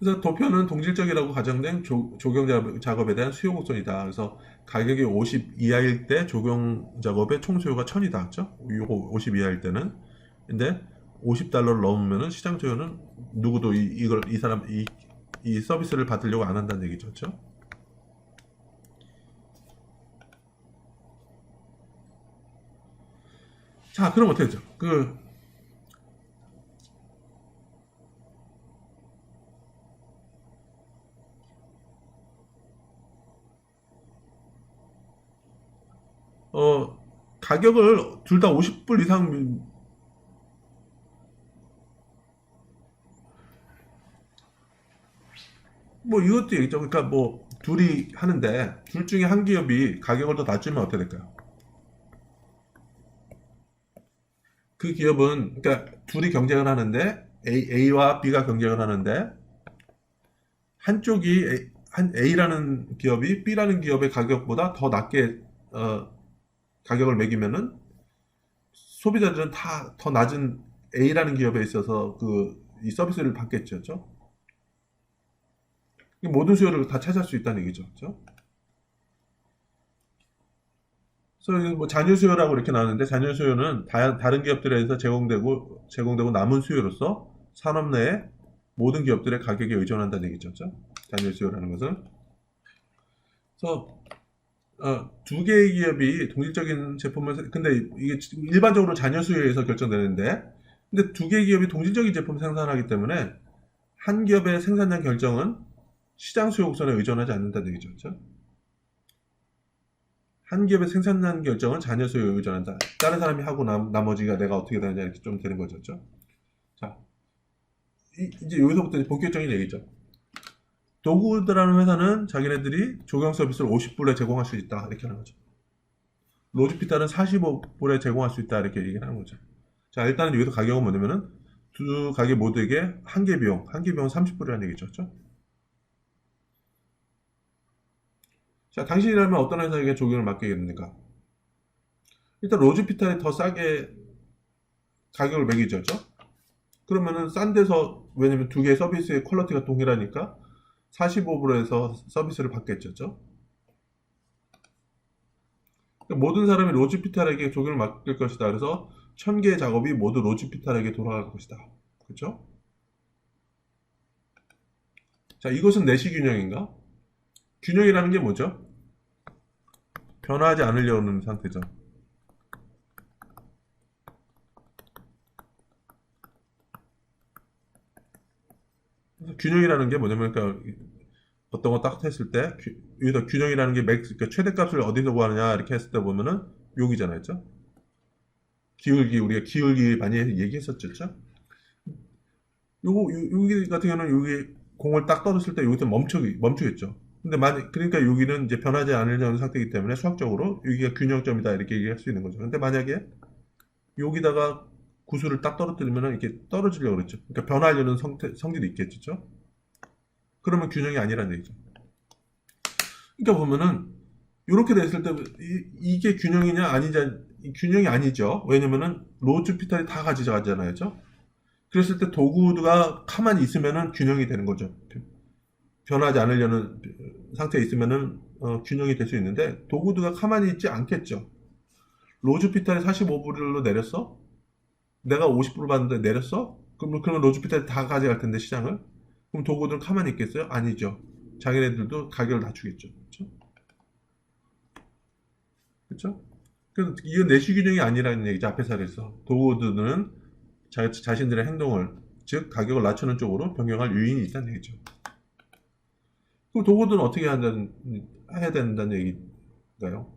Speaker 1: 그래서 도표는 동질적이라고 가정된 조경 작업에 대한 수요 곡선이다. 그래서 가격이 50 이하일 때 조경 작업의 총 수요가 1000이다. 그렇죠? 요거 50 이하일 때는. 근데 50달러를 넘으면은 시장 수요는 누구도 이 서비스를 받으려고 안 한다는 얘기죠. 그렇죠? 자, 그럼 어떻게 되죠? 어, 가격을 둘 다 50불 이상, 뭐 이것도 얘기죠. 그러니까 뭐 둘이 하는데 둘 중에 한 기업이 가격을 더 낮추면 어떻게 될까요? 그 기업은, 그러니까 둘이 경쟁을 하는데 A와 B가 경쟁을 하는데 한쪽이 A라는 기업이 B라는 기업의 가격보다 더 낮게 가격을 매기면은 소비자들은 다 더 낮은 A라는 기업에 있어서 이 서비스를 받겠죠. 그렇죠? 모든 수요를 다 차지할 수 있다는 얘기죠. 그렇죠? 그래서 뭐 잔여 수요라고 이렇게 나오는데 잔여 수요는 다른 기업들에 의해서 제공되고 남은 수요로서 산업 내의 모든 기업들의 가격에 의존한다는 얘기죠. 그렇죠? 잔여 수요라는 것은. 그래서 두 개의 기업이 동질적인 제품을 근데 이게 일반적으로 잔여 수요에 의해서 결정되는데 근데 두 개의 기업이 동질적인 제품을 생산하기 때문에 한 기업의 생산량 결정은 시장 수요 곡선에 의존하지 않는다는 얘기죠. 그렇죠? 한 기업의 생산량 결정은 잔여 수요에 의존한다. 다른 사람이 하고 나머지가 내가 어떻게 되느냐 이렇게 좀 되는 거죠. 그렇죠? 자, 이제 여기서부터 본격적인 얘기죠. 도구드라는 회사는 자기네들이 조경 서비스를 50불에 제공할 수 있다 이렇게 하는 거죠. 로지피탈은 45불에 제공할 수 있다 이렇게 얘기를 하는 거죠. 자, 일단은 여기서 가격은 뭐냐면은 두 가게 모두에게 한 개 비용은 30불이라는 얘기죠. 그렇죠? 자, 당신이라면 어떤 회사에게 조경을 맡기겠습니까? 일단 로지피탈이 더 싸게 가격을 매기죠. 그렇죠? 그러면은 싼 데서 왜냐면 두 개의 서비스의 퀄리티가 동일하니까 45불에서 서비스를 받겠죠. 그렇죠? 그러니까 모든 사람이 로지피탈에게 조경을 맡길 것이다. 그래서 1000개의 작업이 모두 로지피탈에게 돌아갈 것이다. 그렇죠? 자, 이것은 내시 균형인가? 균형이라는 게 뭐죠? 변화하지 않으려는 상태죠. 그래서 균형이라는 게 뭐냐면, 그러니까 어떤 거 딱 했을 때, 여기서 균형이라는 게 그러니까 최대값을 어디서 구하느냐, 이렇게 했을 때 보면은, 여기잖아요. 그죠? 우리가 기울기 많이 얘기했었죠. 그죠? 여기 같은 경우는 여기 공을 딱 떨었을 때 여기서 멈추겠죠. 근데 그러니까 여기는 이제 변하지 않으려는 상태이기 때문에 수학적으로 여기가 균형점이다 이렇게 얘기할 수 있는 거죠. 근데 만약에 여기다가 구슬을 딱 떨어뜨리면 이렇게 떨어지려고 그랬죠. 그러니까 변하려는 성질이 있겠죠. 그러면 균형이 아니라는 얘기죠. 그러니까 보면은 이렇게 됐을 때 이게 균형이냐 아니냐, 균형이 아니죠. 왜냐면은 로즈 피탈이 다 가져가잖아요. 그랬을 때 도구가 가만히 있으면은 균형이 되는 거죠. 변하지 않으려는 상태에 있으면은 균형이 될 수 있는데 도구가 가만히 있지 않겠죠. 로즈 피탈이 45불로 내렸어? 내가 50불 받는데 내렸어? 그러면 로즈 피탈이 다 가져갈 텐데 시장을? 그럼 도구들은 가만히 있겠어요? 아니죠. 자기네들도 가격을 낮추겠죠. 그렇죠? 그렇죠? 그래서 이건 내시균형이 아니라는 얘기죠. 앞에 사례에서 도구들은 자신들의 행동을, 즉 가격을 낮추는 쪽으로 변경할 요인이 있다는 얘기죠. 그럼 도구들은 어떻게 해야 된다는 얘기인가요?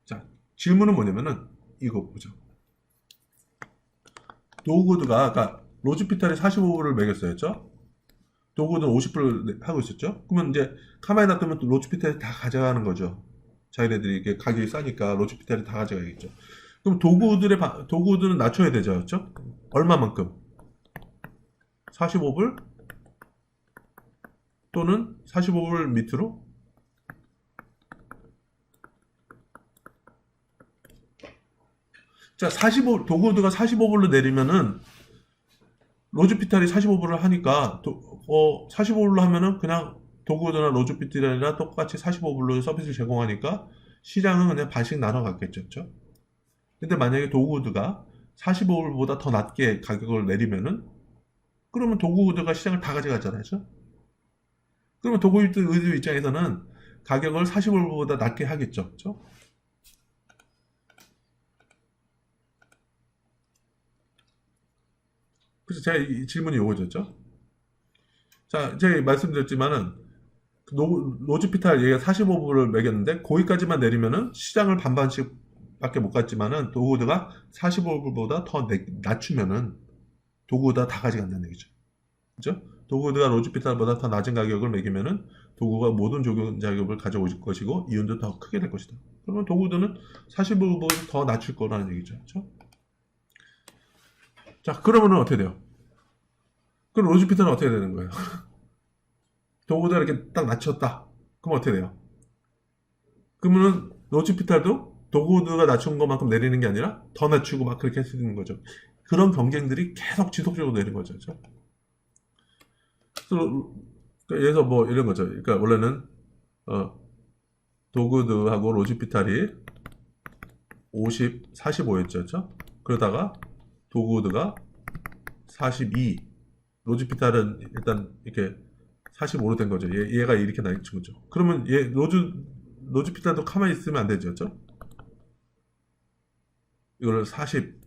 Speaker 1: 자, 질문은 뭐냐면은 이거 보죠. 도구드가 아까 로즈피탈이 45불을 매겼어요. 도구는 50불을 하고 있었죠. 그러면 이제 가만히 놔두면 또 로즈피탈이 다 가져가는 거죠. 자기네들이 이게 가격이 싸니까 로즈피탈이 다 가져가겠죠. 그럼 도구들은 낮춰야 되죠. 그렇죠? 얼마만큼? 45불 또는 45불 밑으로? 자, 도구드가 45불로 내리면은 로즈피탈이 45불을 하니까 45불로 하면은 그냥 도구드나 로즈피탈이나 똑같이 45불로 서비스를 제공하니까 시장은 그냥 반씩 나눠 갔겠죠. 그렇죠? 근데 만약에 도구드가 45불보다 더 낮게 가격을 내리면은 그러면 도구드가 시장을 다 가져가잖아요. 그렇죠? 그러면 도구드 입장에서는 가격을 45불보다 낮게 하겠죠. 그렇죠? 그래서 제가 이 질문이 요거죠. 자, 제가 말씀드렸지만은 로즈피탈 얘가 45불을 매겼는데 거기까지만 내리면은 시장을 반반씩 밖에 못 갔지만은 도구드가 45불보다 더 낮추면은 도구드가 다 가져간다는 얘기죠. 그죠? 도구드가 로즈피탈보다 더 낮은 가격을 매기면은 도구가 모든 적용 자격을 가져올 것이고 이윤도 더 크게 될 것이다. 그러면 도구드는 45불보다 더 낮출 거라는 얘기죠. 그렇죠? 자, 그러면은 어떻게 돼요? 그럼 로즈피탈은 어떻게 되는 거예요? 도구드가 이렇게 딱 낮췄다. 그럼 어떻게 돼요? 그러면은 로즈피탈도 도구드가 낮춘 것만큼 내리는 게 아니라 더 낮추고 막 그렇게 쓰는 거죠. 그런 경쟁들이 계속 지속적으로 내리는 거죠. 그렇죠? 그래서 뭐 이런 거죠. 그러니까 원래는 도구드하고 로즈피탈이 50, 45였죠. 그렇죠? 그러다가 도구드가 42, 로즈피탈은 일단 이렇게 45로 된 거죠. 얘가 이렇게 낮춘 거죠. 그러면 로즈피탈도 가만히 있으면 안 되죠. 그렇죠? 이거를 40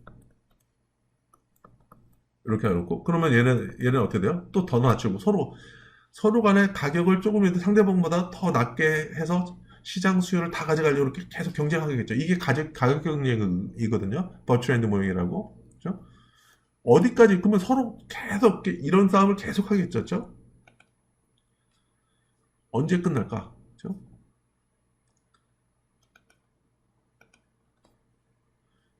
Speaker 1: 이렇게 해놓고 그러면 얘는 어떻게 돼요? 또 더 낮추고 서로 간의 가격을 조금이라도 상대방보다 더 낮게 해서 시장 수요를 다 가져가려고 이렇게 계속 경쟁하겠죠. 이게 가격 경쟁이거든요. 버추앤드 모형이라고. 그렇죠? 어디까지 그러면 서로 계속 이런 싸움을 계속 하겠죠. 그렇죠? 언제 끝날까? 그렇죠?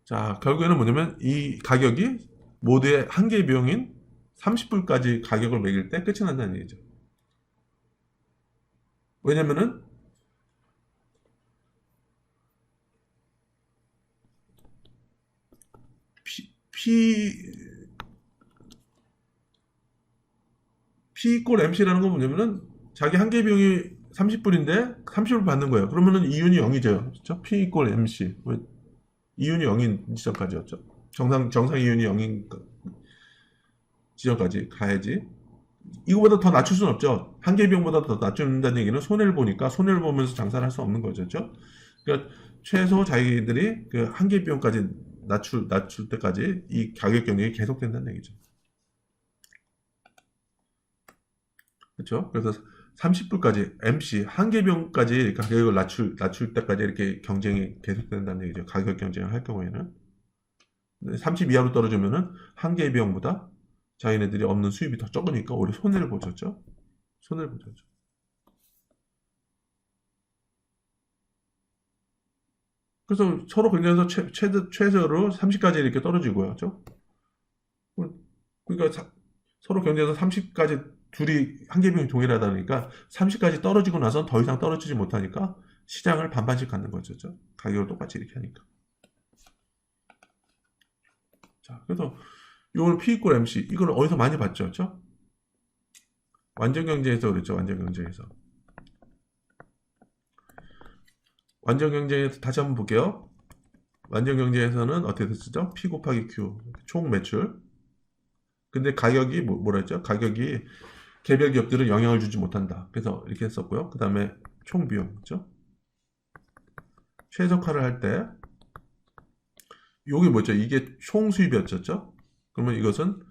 Speaker 1: 자, 결국에는 뭐냐면 이 가격이 모두의 한계 비용인 30불까지 가격을 매길 때 끝이 난다는 얘기죠. 왜냐면은 P 이꼴 MC라는 건 뭐냐면은 자기 한계 비용이 30불인데 30불 받는 거예요. 그러면은 이윤이 0이죠. 그렇죠? P 이꼴 MC. 이윤이 0인 지점까지였죠. 정상 이윤이 0인 지점까지 가야지. 이거보다 더 낮출 수는 없죠. 한계 비용보다 더 낮춘다는 얘기는 손해를 보니까 손해를 보면서 장사를 할 수 없는 거죠. 그렇죠? 그러니까 최소 자기들이 그 한계 비용까지 낮출 때까지 이 가격 경쟁이 계속된다는 얘기죠. 그렇죠? 그래서 30불까지 MC 한계 비용까지 가격을 낮출 때까지 이렇게 경쟁이 계속된다는 얘기죠. 가격 경쟁을 할 경우에는 30 이하로 떨어지면은 한계 비용보다 자기네들이 얻는 수입이 더 적으니까 오히려 손해를 보셨죠. 손해를 보셨죠. 그래서 서로 경쟁에서 최저로 30까지 이렇게 떨어지고요. 그렇죠? 그러니까 서로 경쟁에서 30까지 둘이 한계 비용이 동일하다 보니까 30까지 떨어지고 나서 더 이상 떨어지지 못하니까 시장을 반반씩 갖는 거죠. 가격을 똑같이 이렇게 하니까. 자, 그래서 이걸 P 이퀄 MC 이걸 어디서 많이 봤죠? 그렇죠? 완전경제에서 그랬죠. 완전경제에서 다시 한번 볼게요. 완전경제에서는 어떻게 됐었죠? P 곱하기 Q 총 매출. 근데 가격이 뭐라 했죠? 가격이 개별 기업들은 영향을 주지 못한다. 그래서 이렇게 했었고요. 그 다음에 총 비용, 그렇죠? 최적화를 할 때 이게 뭐죠? 이게 총 수입이었죠? 그러면 이것은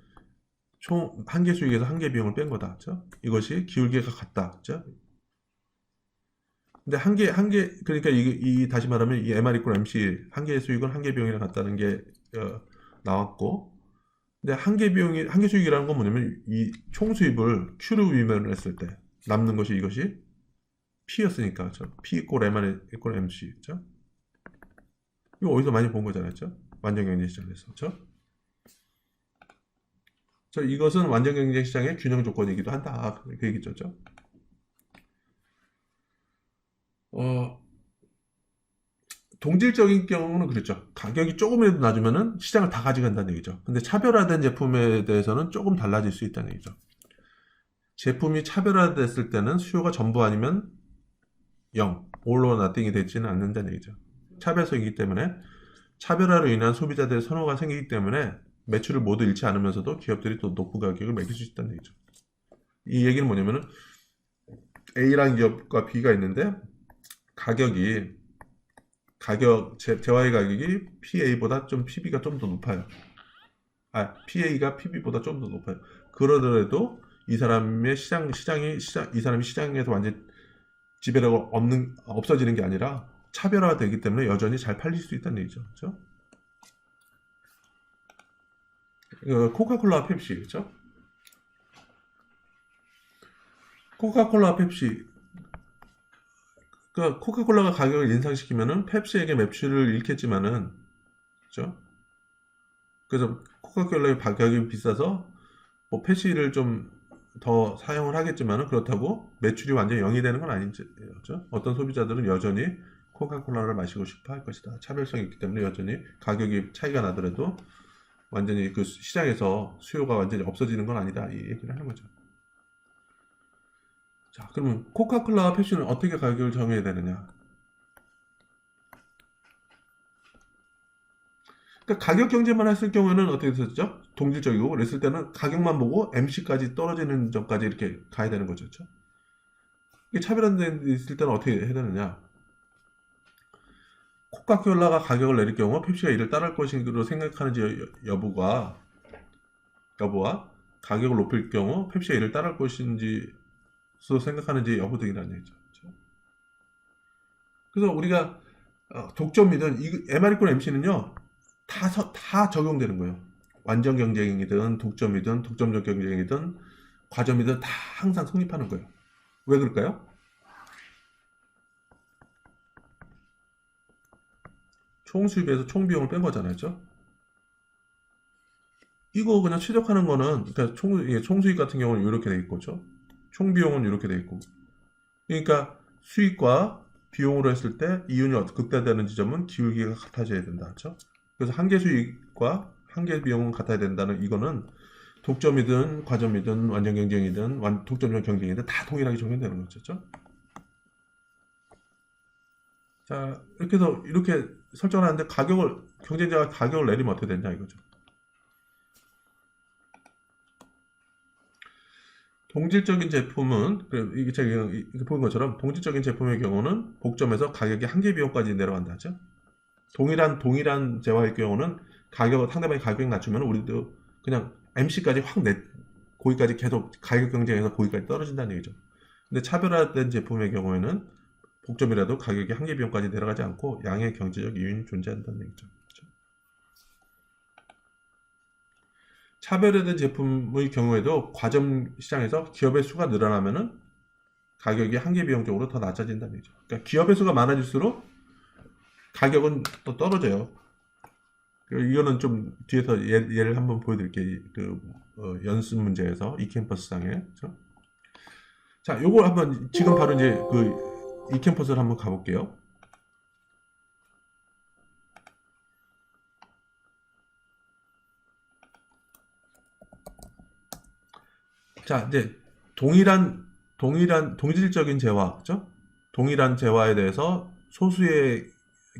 Speaker 1: 총 한계 수익에서 한계 비용을 뺀 거다. 그렇죠? 이것이 기울기가 같다. 그렇죠? 근데 그러니까 다시 말하면 이 MR 이퀄 MC 한계 수익은 한계 비용이랑 같다는 게 나왔고, 근데 한계 수익이라는 건 뭐냐면 이 총 수입을 Q로 위면을 했을 때 남는 것이 이것이 P였으니까, 그렇죠? P 이퀄 MR 이퀄 MC, 그렇죠? 이거 어디서 많이 본 거잖아요, 그렇죠? 완전경제 시장에서, 그렇죠? 이것은 완전경제 시장의 균형 조건이기도 한다. 그 얘기죠, 그렇죠? 동질적인 경우는 그렇죠. 가격이 조금이라도 낮으면은 시장을 다 가져간다는 얘기죠. 근데 차별화된 제품에 대해서는 조금 달라질 수 있다는 얘기죠. 제품이 차별화됐을 때는 수요가 전부 아니면 0, all or nothing이 되지는 않는다는 얘기죠. 차별성이기 때문에 차별화로 인한 소비자들의 선호가 생기기 때문에 매출을 모두 잃지 않으면서도 기업들이 또 높은 가격을 매길 수 있다는 얘기죠. 이 얘기는 뭐냐면은 A라는 기업과 B가 있는데 재화의 가격이 PA보다 좀 PB가 좀 더 높아요. PA가 PB보다 좀 더 높아요. 그러더라도 이 사람의 이 사람이 시장에서 완전 지배력이 없어지는 게 아니라 차별화되기 때문에 여전히 잘 팔릴 수 있다는 얘기죠. 그렇죠? 코카콜라, 펩시, 그렇죠? 코카콜라, 펩시. 그러니까 코카콜라가 가격을 인상시키면은 펩시에게 매출을 잃겠지만은, 그렇죠? 그래서 코카콜라의 가격이 비싸서 뭐 펩시를 좀 더 사용을 하겠지만은 그렇다고 매출이 완전히 0이 되는 건 아니죠. 그렇죠? 어떤 소비자들은 여전히 코카콜라를 마시고 싶어 할 것이다. 차별성이 있기 때문에 여전히 가격이 차이가 나더라도 완전히 그 시장에서 수요가 완전히 없어지는 건 아니다. 이 얘기를 하는 거죠. 자, 그러면 코카콜라와 펩시는 어떻게 가격을 정해야 되느냐? 그러니까 가격 경쟁만 했을 경우에는 어떻게 됐었죠? 동질적이고 그랬을 때는 가격만 보고 MC까지 떨어지는 점까지 이렇게 가야 되는 거죠. 그렇죠? 이게 차별화된 데 있을 때는 어떻게 해야 되느냐? 코카콜라가 가격을 내릴 경우 펩시가 이를 따를 것으로 생각하는지 여부와 가격을 높일 경우 펩시가 이를 따를 것인지 생각하는지 여부 등이라는 얘기죠. 그렇죠? 그래서 우리가 독점이든 MR이권 MC는요 다 적용되는 거예요. 완전 경쟁이든 독점이든 독점적 경쟁이든 과점이든 다 항상 성립하는 거예요. 왜 그럴까요? 총 수입에서 총 비용을 뺀 거잖아요. 그렇죠? 이거 그냥 최적화하는 거는 그러니까 총 수입 같은 경우는 이렇게 돼 있고, 그렇죠? 총 비용은 이렇게 돼 있고. 그러니까 수익과 비용으로 했을 때 이윤이 극대화되는 지점은 기울기가 같아져야 된다. 그렇죠? 그래서 한계 수익과 한계 비용은 같아야 된다는 이거는 독점이든 과점이든 완전 경쟁이든 독점적 경쟁이든 다 동일하게 적용되는 거죠. 그렇죠? 자, 이렇게 해서 이렇게 설정을 하는데 경쟁자가 가격을 내리면 어떻게 되냐 이거죠. 동질적인 제품은 이게 제가 보는 것처럼 동질적인 제품의 경우는 복점에서 가격이 한계 비용까지 내려간다죠. 동일한 재화의 경우는 상대방이 가격 낮추면 우리도 그냥 MC까지 거기까지 계속 가격 경쟁에서 거기까지 떨어진다는 얘기죠. 근데 차별화된 제품의 경우에는 복점이라도 가격이 한계 비용까지 내려가지 않고 양의 경제적 이윤이 존재한다는 얘기죠. 그렇죠? 차별화된 제품의 경우에도 과점 시장에서 기업의 수가 늘어나면은 가격이 한계 비용적으로 더 낮아진다는 얘기죠. 그러니까 기업의 수가 많아질수록 가격은 또 떨어져요. 이거는 좀 뒤에서 예를 한번 보여드릴게요. 연습 문제에서 이캠퍼스상에. 그렇죠? 자, 요걸 한번 지금 바로 이제 그 이캠퍼스를 한번 가볼게요. 자, 이제 동질적인 재화, 그죠? 동일한 재화에 대해서 소수의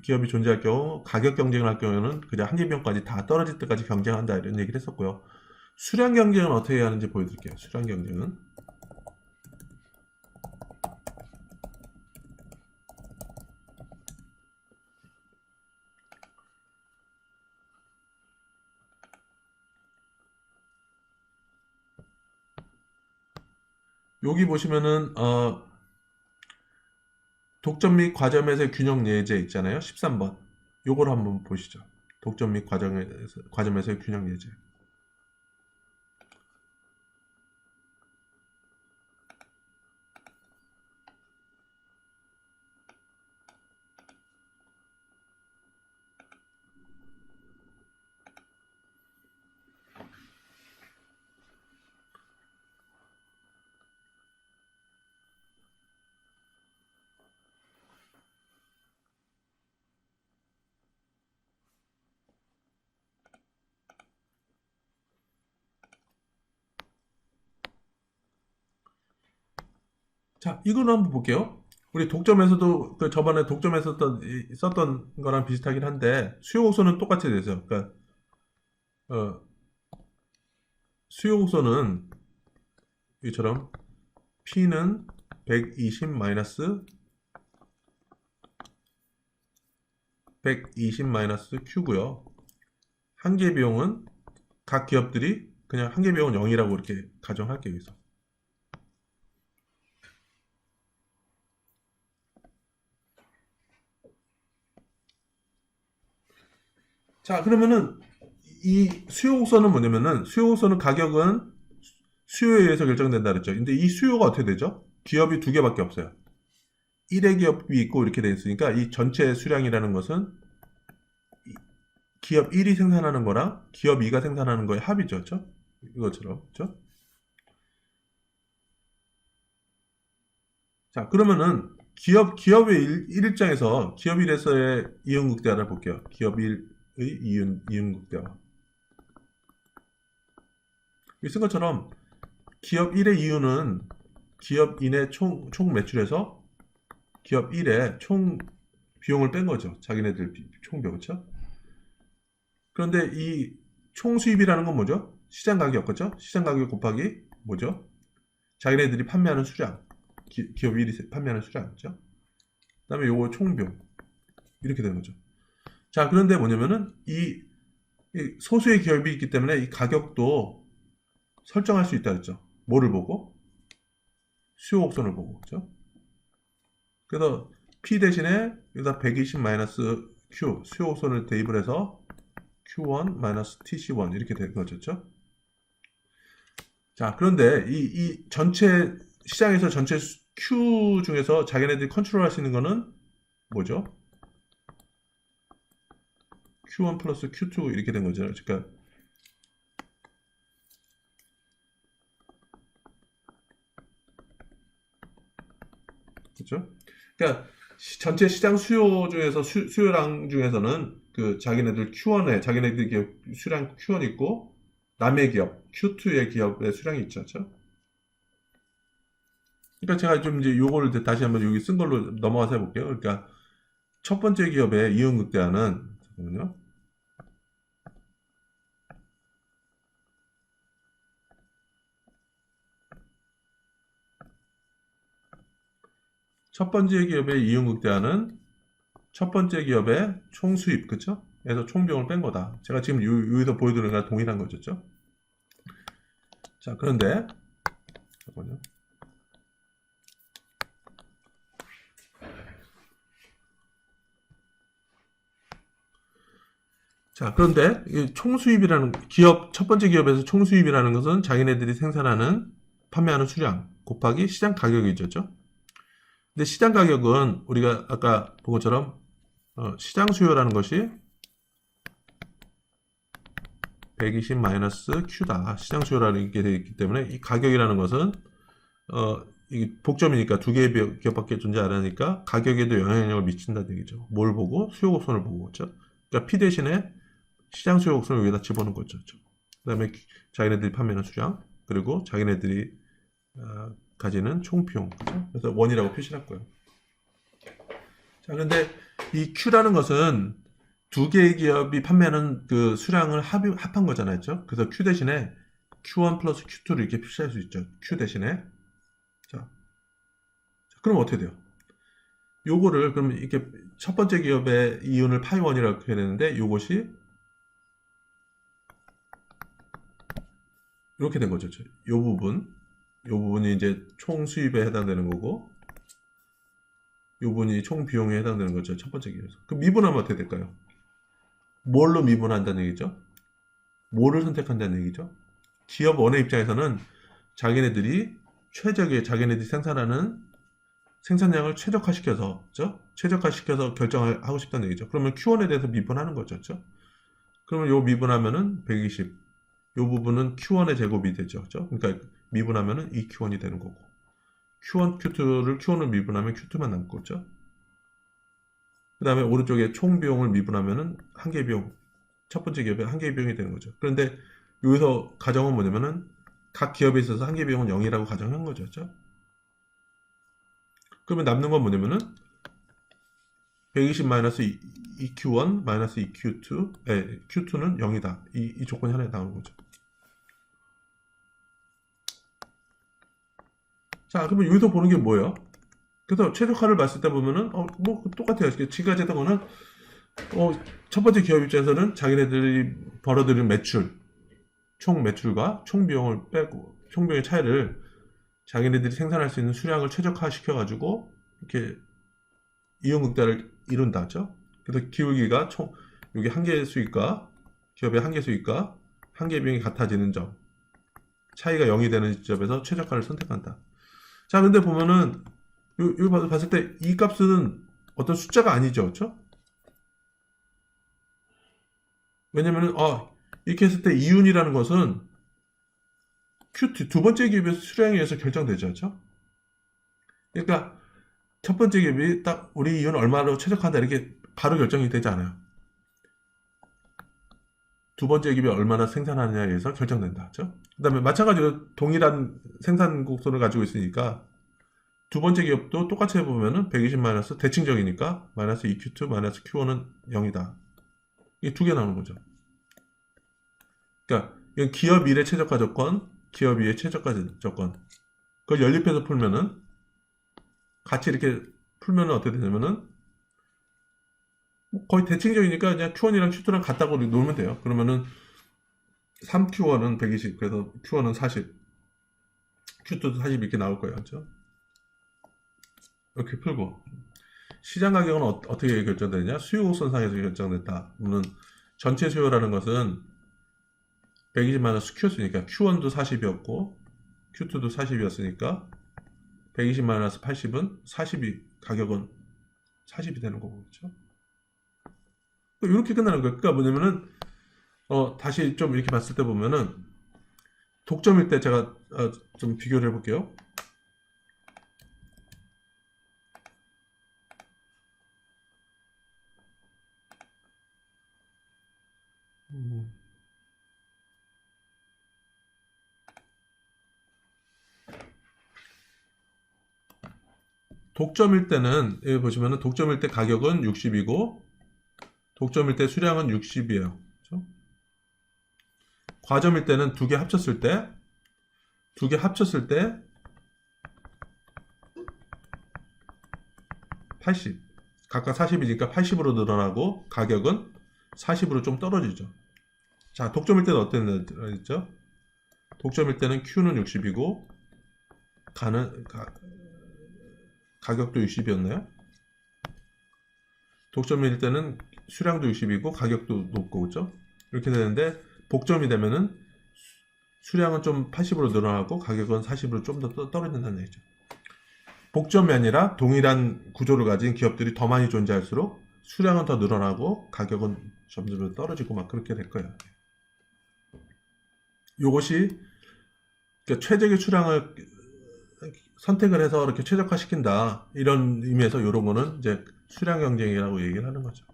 Speaker 1: 기업이 존재할 경우 가격 경쟁을 할 경우에는 그냥 한 개병까지 다 떨어질 때까지 경쟁한다 이런 얘기를 했었고요. 수량 경쟁은 어떻게 하는지 보여드릴게요. 수량 경쟁은 여기 보시면은 독점 및 과점에서의 균형 예제 있잖아요. 13번. 요걸 한번 보시죠. 독점 및 과점에서의 균형 예제. 자, 이거는 한번 볼게요. 우리 독점에서도 저번에 독점에서 썼던 거랑 비슷하긴 한데 수요 곡선은 똑같이 되죠. 그러니까 어, 수요 곡선은 이처럼 P는 120 마이너스 120 마이너스 Q고요. 한계 비용은 각 기업들이 그냥 한계 비용은 0이라고 이렇게 가정할게요. 여기서. 자, 그러면은 이 수요 곡선은 뭐냐면은 수요 곡선은 가격은 수요에 의해서 결정된다 그랬죠. 근데 이 수요가 어떻게 되죠? 기업이 두 개밖에 없어요. 1의 기업이 있고 이렇게 돼 있으니까 이 전체 수량이라는 것은 기업 1이 생산하는 거랑 기업 2가 생산하는 거의 합이죠. 그렇죠? 이것처럼. 그렇죠? 자, 그러면은 기업의 일장에서 기업 1에서의 이윤극대화를 볼게요. 기업 1의 이윤극대화. 이 쓴 것처럼 기업 1의 이윤은 기업 2의 총 매출에서 기업 1의 총 비용을 뺀 거죠. 자기네들 총 비용, 그렇죠? 그런데 이 총 수입이라는 건 뭐죠? 시장 가격, 그렇죠? 시장 가격 곱하기 뭐죠? 자기네들이 판매하는 수량. 기업 1이 판매하는 수량, 그렇죠? 그다음에 요거 총 비용. 이렇게 되는 거죠. 자, 그런데 뭐냐면은 이 소수의 기업이 있기 때문에 이 가격도 설정할 수 있다 그랬죠. 뭐를 보고? 수요 곡선을 보고, 그렇죠? 그래서 P 대신에 여기다 120 마이너스 Q 수요 곡선을 대입을 해서 Q1 마이너스 TC1 이렇게 된 거죠. 그렇죠? 자, 그런데 이 전체 시장에서 전체 Q 중에서 자기네들이 컨트롤할 수 있는 거는 뭐죠? Q1 플러스 Q2 이렇게 된 거죠. 그러니까 그렇죠? 그러니까 전체 시장 수요 중에서 수요량 중에서는 그 자기네들 Q1에 자기네들 기업 수량 Q1 있고 남의 기업 Q2의 기업의 수량이 있죠. 그렇죠? 그러니까 제가 좀 이제 요거를 다시 한번 여기 쓴 걸로 넘어가서 해볼게요. 그러니까 첫 번째 기업의 이윤극대화는 잠깐만요. 첫 번째 기업의 이윤극대화는 첫 번째 기업의 총수입, 그쵸? 에서 총비용을 뺀 거다. 제가 지금 여기서 보여드리는 거랑 동일한 거죠. 자, 그런데 잠깐만요. 자, 그런데 이 총수입이라는 기업 첫 번째 기업에서 총수입이라는 것은 자기네들이 생산하는 판매하는 수량 곱하기 시장 가격이죠. 근데 시장 가격은 우리가 아까 본 것처럼 시장 수요라는 것이 120 마이너스 Q다. 시장 수요라는 게 되어 있기 때문에 이 가격이라는 것은 이게 복점이니까 두 개의 기업밖에 존재 안 하니까 가격에도 영향력을 미친다는 얘기죠. 뭘 보고? 수요 곡선을 보고 그죠? 그러니까 P 대신에 시장 수요 곡선을 여기다 집어넣은 거죠. 그 다음에 자기네들이 판매하는 수량, 그리고 자기네들이 가지는 총 비용, 그죠? 그래서 원이라고 표시를 할 거예요. 자, 근데 이 Q라는 것은 두 개의 기업이 판매하는 그 수량을 합한 거잖아요. 그죠? 그래서 Q 대신에 Q1 플러스 Q2를 이렇게 표시할 수 있죠. Q 대신에. 자, 그럼 어떻게 돼요? 요거를, 그럼 이렇게 첫 번째 기업의 이윤을 파이1이라고 해야 되는데, 요것이 이렇게 된 거죠. 요 부분이 이제 총 수입에 해당되는 거고, 요 부분이 총 비용에 해당되는 거죠. 첫 번째 기업에서. 그럼 미분하면 어떻게 될까요? 뭘로 미분한다는 얘기죠? 뭐를 선택한다는 얘기죠? 기업 원의 입장에서는 자기네들이 자기네들이 생산하는 생산량을 최적화시켜서, 그죠? 최적화시켜서 결정을 하고 싶다는 얘기죠. 그러면 Q1에 대해서 미분하는 거죠. 그죠? 그러면 요 미분하면은 120. 요 부분은 Q1의 제곱이 되죠. 그죠? 그러니까 미분하면은 2Q1이 되는 거고. Q1, Q1을 미분하면 Q2만 남고, 그죠? 그 다음에 오른쪽에 총 비용을 미분하면은 한개 비용, 첫 번째 기업의 한개 비용이 되는 거죠. 그런데 여기서 가정은 뭐냐면은 각 기업에 있어서 한개 비용은 0이라고 가정한 거죠. 그죠? 그러면 남는 건 뭐냐면은 120 마이너스 2Q1 마이너스 2Q2, Q2는 0이다. 이 조건이 하나에 나오는 거죠. 자, 그러면 여기서 보는 게 뭐예요? 그래서 최적화를 봤을 때 보면은, 뭐, 똑같아요. 지금까지 했던 거는, 첫 번째 기업 입장에서는 자기네들이 벌어들인 총 매출과 총 비용을 빼고, 총 비용의 차이를 자기네들이 생산할 수 있는 수량을 최적화시켜가지고, 이렇게 이윤극대를 이룬다죠. 그래서 기울기가 여기 한 개 수익과, 기업의 한 개 수익과 한 개 비용이 같아지는 점, 차이가 0이 되는 지점에서 최적화를 선택한다. 자, 근데 보면은, 여기 봤을 때 이 값은 어떤 숫자가 아니죠. 그렇죠? 왜냐면은 이렇게 했을 때 이윤이라는 것은 Q2 두 번째 기업의 수량에 의해서 결정되죠. 그렇죠? 그러니까 첫 번째 기업이 딱 우리 이윤 얼마로 최적화한다 이렇게 바로 결정이 되지 않아요. 두 번째 기업이 얼마나 생산하느냐에 의해서 결정된다. 그렇죠? 그다음에 마찬가지로 동일한 생산 곡선을 가지고 있으니까 두 번째 기업도 똑같이 해보면은 120 마이너스 대칭적이니까 마이너스 2Q2 마이너스 Q1은 0이다. 이게 두 개 나오는 거죠. 그러니까 이건 기업 1의 최저가 조건, 기업 2의 최저가 조건. 그걸 연립해서 풀면은 같이 이렇게 풀면은 어떻게 되냐면은 거의 대칭적이니까 그냥 Q1이랑 Q2랑 같다고 놓으면 돼요. 그러면은 3Q1은 120, 그래서 Q1은 40, Q2도 40 이렇게 나올 거예요. 그렇죠? 이렇게 풀고 시장 가격은 어떻게 결정되느냐? 수요 곡선상에서 결정됐다. 물론 전체 수요라는 것은 120 마이너스 Q였으니까 Q1도 40이었고 Q2도 40이었으니까 120 마이너스 80은 40이 가격은 40이 되는 거고 그렇죠? 이렇게 끝나는 거예요. 그러니까 뭐냐면은 다시 좀 이렇게 봤을 때 보면은 독점일 때 제가 좀 비교를 해볼게요. 독점일 때는 여기 보시면은 독점일 때 가격은 60이고 독점일 때 수량은 60이에요. 그렇죠? 과점일 때는 두 개 합쳤을 때 80. 각각 40이니까 80으로 늘어나고 가격은 40으로 좀 떨어지죠. 자, 독점일 때는 어땠죠? 독점일 때는 Q는 60이고 가격도 60이었나요? 독점일 때는 수량도 60이고 가격도 높고 그렇죠? 이렇게 되는데 복점이 되면은 수량은 좀 80으로 늘어나고 가격은 40으로 좀 더 떨어진다는 얘기죠. 복점이 아니라 동일한 구조를 가진 기업들이 더 많이 존재할수록 수량은 더 늘어나고 가격은 점점 떨어지고 막 그렇게 될 거예요. 이것이 그러니까 최적의 수량을 선택을 해서 이렇게 최적화시킨다. 이런 의미에서 이런 거는 이제 수량 경쟁이라고 얘기를 하는 거죠.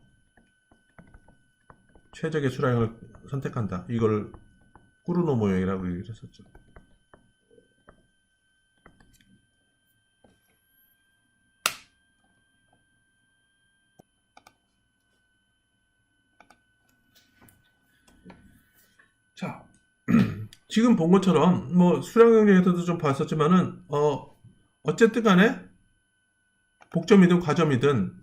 Speaker 1: 최적의 수량을 선택한다. 이걸 꾸르노 모형이라고 얘기를 했었죠. 자, 지금 본 것처럼 뭐 수량 경쟁에서도 좀 봤었지만은 어쨌든 간에 복점이든 과점이든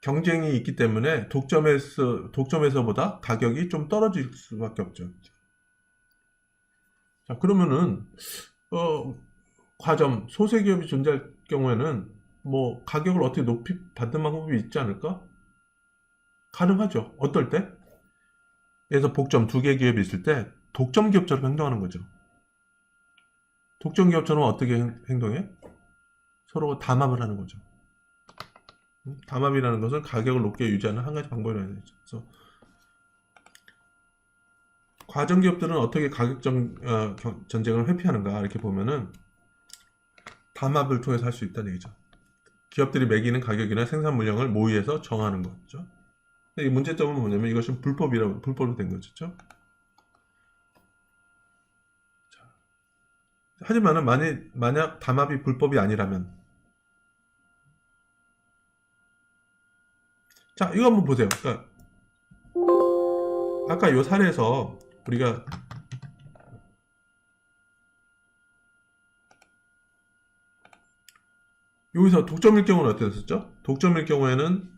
Speaker 1: 경쟁이 있기 때문에 독점에서보다 가격이 좀 떨어질 수밖에 없죠. 자, 그러면은 과점 소세 기업이 존재할 경우에는 뭐 가격을 어떻게 높이 받는 방법이 있지 않을까? 가능하죠. 어떨 때? 그래서 복점 두 개 기업이 있을 때 독점 기업처럼 행동하는 거죠. 독점 기업처럼 어떻게 행동해? 서로 담합을 하는 거죠. 담합이라는 것은 가격을 높게 유지하는 한 가지 방법이라는 거죠. 그래서 과점 기업들은 어떻게 가격 전쟁을 회피하는가 이렇게 보면은 담합을 통해서 할 수 있다는 얘기죠. 기업들이 매기는 가격이나 생산 물량을 모의해서 정하는 거죠. 이 문제점은 뭐냐면 이것은 불법으로 된 거죠. 하지만은 만약 담합이 불법이 아니라면, 자, 이거 한번 보세요. 그러니까 아까 이 사례에서 우리가 여기서 독점일 경우는 어떻게 됐었죠? 독점일 때는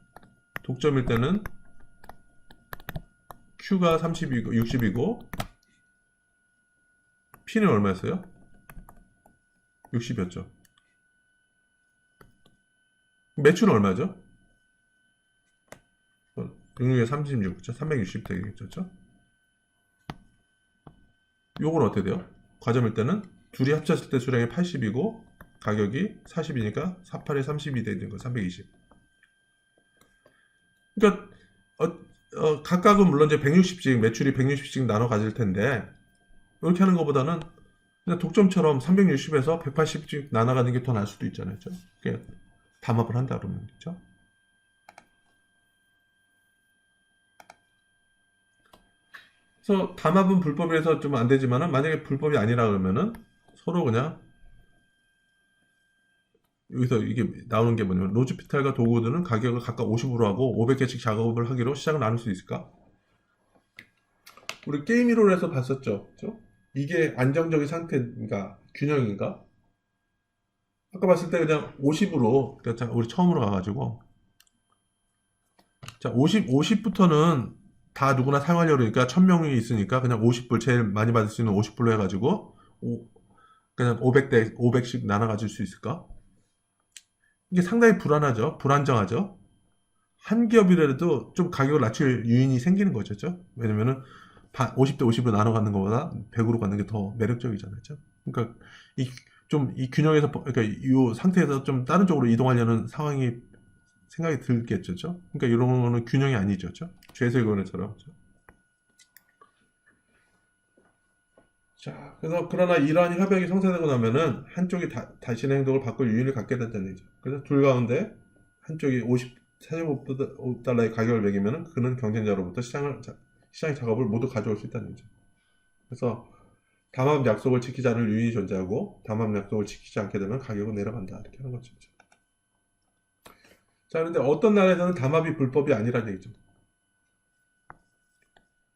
Speaker 1: Q가 30이고 60이고 P는 얼마였어요? 60이었죠. 매출은 얼마죠? 66에 36, 그쵸? 360 되겠죠? 요건 어떻게 돼요? 과점일 때는 둘이 합쳤을 때 수량이 80이고 가격이 40이니까 48에 32 되는 거 320. 그러니까 각각은 물론 이제 160씩 매출이 160씩 나눠 가질 텐데 이렇게 하는 것보다는 그냥 독점처럼 360에서 180씩 나눠가는 게 더 나을 수도 있잖아요. 그러니까 담합을 한다 그러면 그렇죠? 그래서 담합은 불법이라서 좀 안 되지만은 만약에 불법이 아니라 그러면은 서로 그냥 여기서 이게 나오는 게 뭐냐면 로즈피탈과 도구들은 가격을 각각 50으로 하고 500개씩 작업을 하기로 시작을 나눌 수 있을까? 우리 게임 이론에서 봤었죠. 그렇죠? 이게 안정적인 상태인가 균형인가? 아까 봤을 때 그냥 50으로 우리 처음으로 가가지고 자 50부터는 다 누구나 사용하려고 그러니까 1000명이 있으니까 그냥 50불 제일 많이 받을 수 있는 50불로 해가지고 그냥 500씩 나눠 가질 수 있을까? 이게 상당히 불안정하죠. 한 기업이라도 좀 가격을 낮출 요인이 생기는 거죠. 왜냐면은 50대 50으로 나눠 갖는 것보다 100으로 갖는 게 더 매력적이잖아요. 그러니까 이 균형에서 그러니까 이 상태에서 좀 다른 쪽으로 이동하려는 상황이 생각이 들겠죠. 그러니까 이런 거는 균형이 아니죠. 죄수의 권해처럼. 자, 그러나 이러한 협약이 성사되고 나면은 한쪽이 자신의 행동을 바꿀 유인을 갖게 된다는 얘기죠. 그래서 둘 가운데 한쪽이 45달러의 가격을 매기면은 그는 경쟁자로부터 시장 작업을 모두 가져올 수 있다는 얘기죠. 그래서 담합 약속을 지키지 않을 유인이 존재하고 담합 약속을 지키지 않게 되면 가격은 내려간다. 이렇게 하는 거죠. 자, 그런데 어떤 나라에서는 담합이 불법이 아니라는 얘기죠.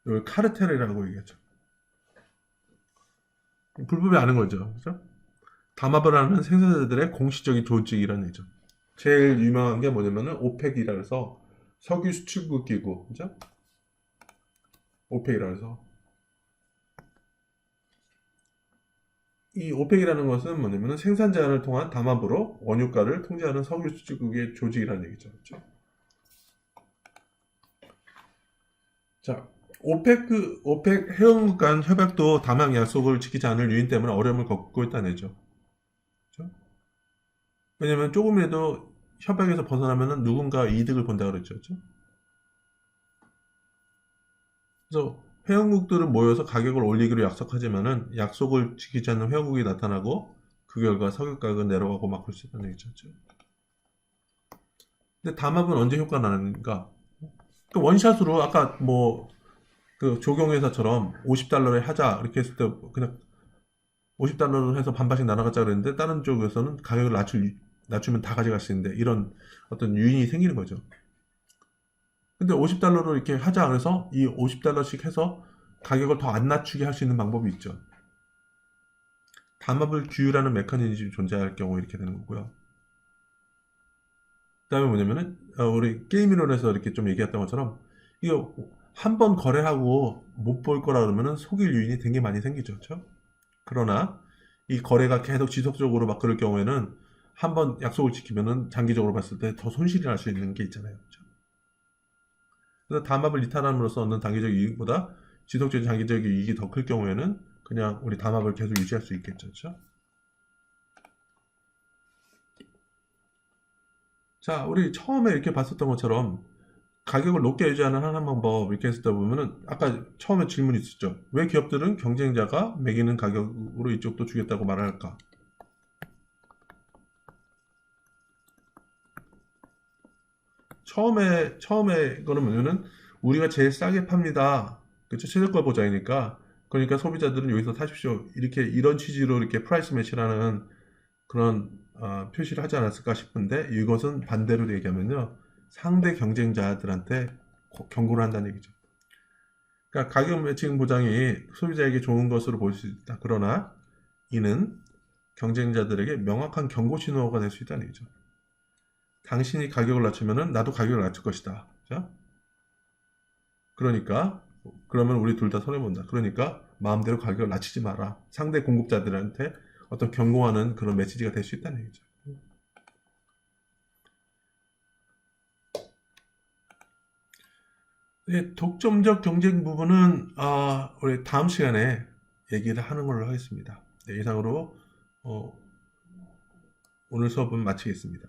Speaker 1: 이걸 카르텔이라고 얘기하죠. 불법이 아닌 거죠. 그죠? 담합을 하는 생산자들의 공식적인 조직이라는 얘기죠. 제일 유명한 게 뭐냐면은 오펙이라 해서 석유 수출국 기구, 그죠? 오펙이라 해서 이 오펙이라는 것은 뭐냐면은 생산 제한을 통한 담합으로 원유가를 통제하는 석유 수출국의 조직이라는 얘기죠. 그렇죠? 자, 오펙 회원국 간 협약도 담합 약속을 지키지 않을 유인 때문에 어려움을 겪고 있다는 얘기죠. 그렇죠? 왜냐면 조금이라도 협약에서 벗어나면은 누군가 이득을 본다고 그랬죠. 그렇죠? 그래서 회원국들은 모여서 가격을 올리기로 약속하지만은 약속을 지키지 않는 회원국이 나타나고 그 결과 석유 가격은 내려가고 막 그럴 수 있다는 얘기죠. 근데 담합은 언제 효과가 나는가? 그 원샷으로 아까 뭐 그 조경회사처럼 50달러에 하자 이렇게 했을 때 그냥 50달러로 해서 반반씩 나눠가자 그랬는데 다른 쪽에서는 가격을 낮추면 다 가져갈 수 있는데 이런 어떤 유인이 생기는 거죠. 근데 50달러로 이렇게 하자 그래서 이 50달러씩 해서 가격을 더 안 낮추게 할 수 있는 방법이 있죠. 담합을 규율하는 메커니즘이 존재할 경우 이렇게 되는 거고요. 그 다음에 뭐냐면은 우리 게임 이론에서 이렇게 좀 얘기했던 것처럼 이거 한 번 거래하고 못 볼 거라 그러면은 속일 유인이 되게 많이 생기죠. 그렇죠? 그러나 이 거래가 계속 지속적으로 막 그럴 경우에는 한 번 약속을 지키면은 장기적으로 봤을 때 더 손실이 날 수 있는 게 있잖아요. 그렇죠? 그래서 담합을 이탈함으로써 얻는 단기적 이익보다 지속적인 장기적 이익이 더 클 경우에는 그냥 우리 담합을 계속 유지할 수 있겠죠. 그렇죠? 자, 우리 처음에 이렇게 봤었던 것처럼 가격을 높게 유지하는 하나 방법 이렇게 했다 보면은 아까 처음에 질문이 있었죠. 왜 기업들은 경쟁자가 매기는 가격으로 이쪽도 주겠다고 말을 할까? 처음에 거는 뭐냐면은 우리가 제일 싸게 팝니다. 그렇죠? 최저가 보장이니까. 그러니까 소비자들은 여기서 사십시오. 이렇게 이런 취지로 이렇게 프라이스 매치라는 그런 표시를 하지 않았을까 싶은데 이것은 반대로 얘기하면요. 상대 경쟁자들한테 경고를 한다는 얘기죠. 그러니까 가격 매칭 보장이 소비자에게 좋은 것으로 보일 수 있다. 그러나 이는 경쟁자들에게 명확한 경고 신호가 될 수 있다는 얘기죠. 당신이 가격을 낮추면은 나도 가격을 낮출 것이다. 자? 그러니까 그러면 우리 둘 다 손해 본다. 그러니까 마음대로 가격을 낮추지 마라. 상대 공급자들한테 어떤 경고하는 그런 메시지가 될 수 있다는 얘기죠. 네, 독점적 경쟁 부분은 우리 다음 시간에 얘기를 하는 걸로 하겠습니다. 네, 이상으로 오늘 수업은 마치겠습니다.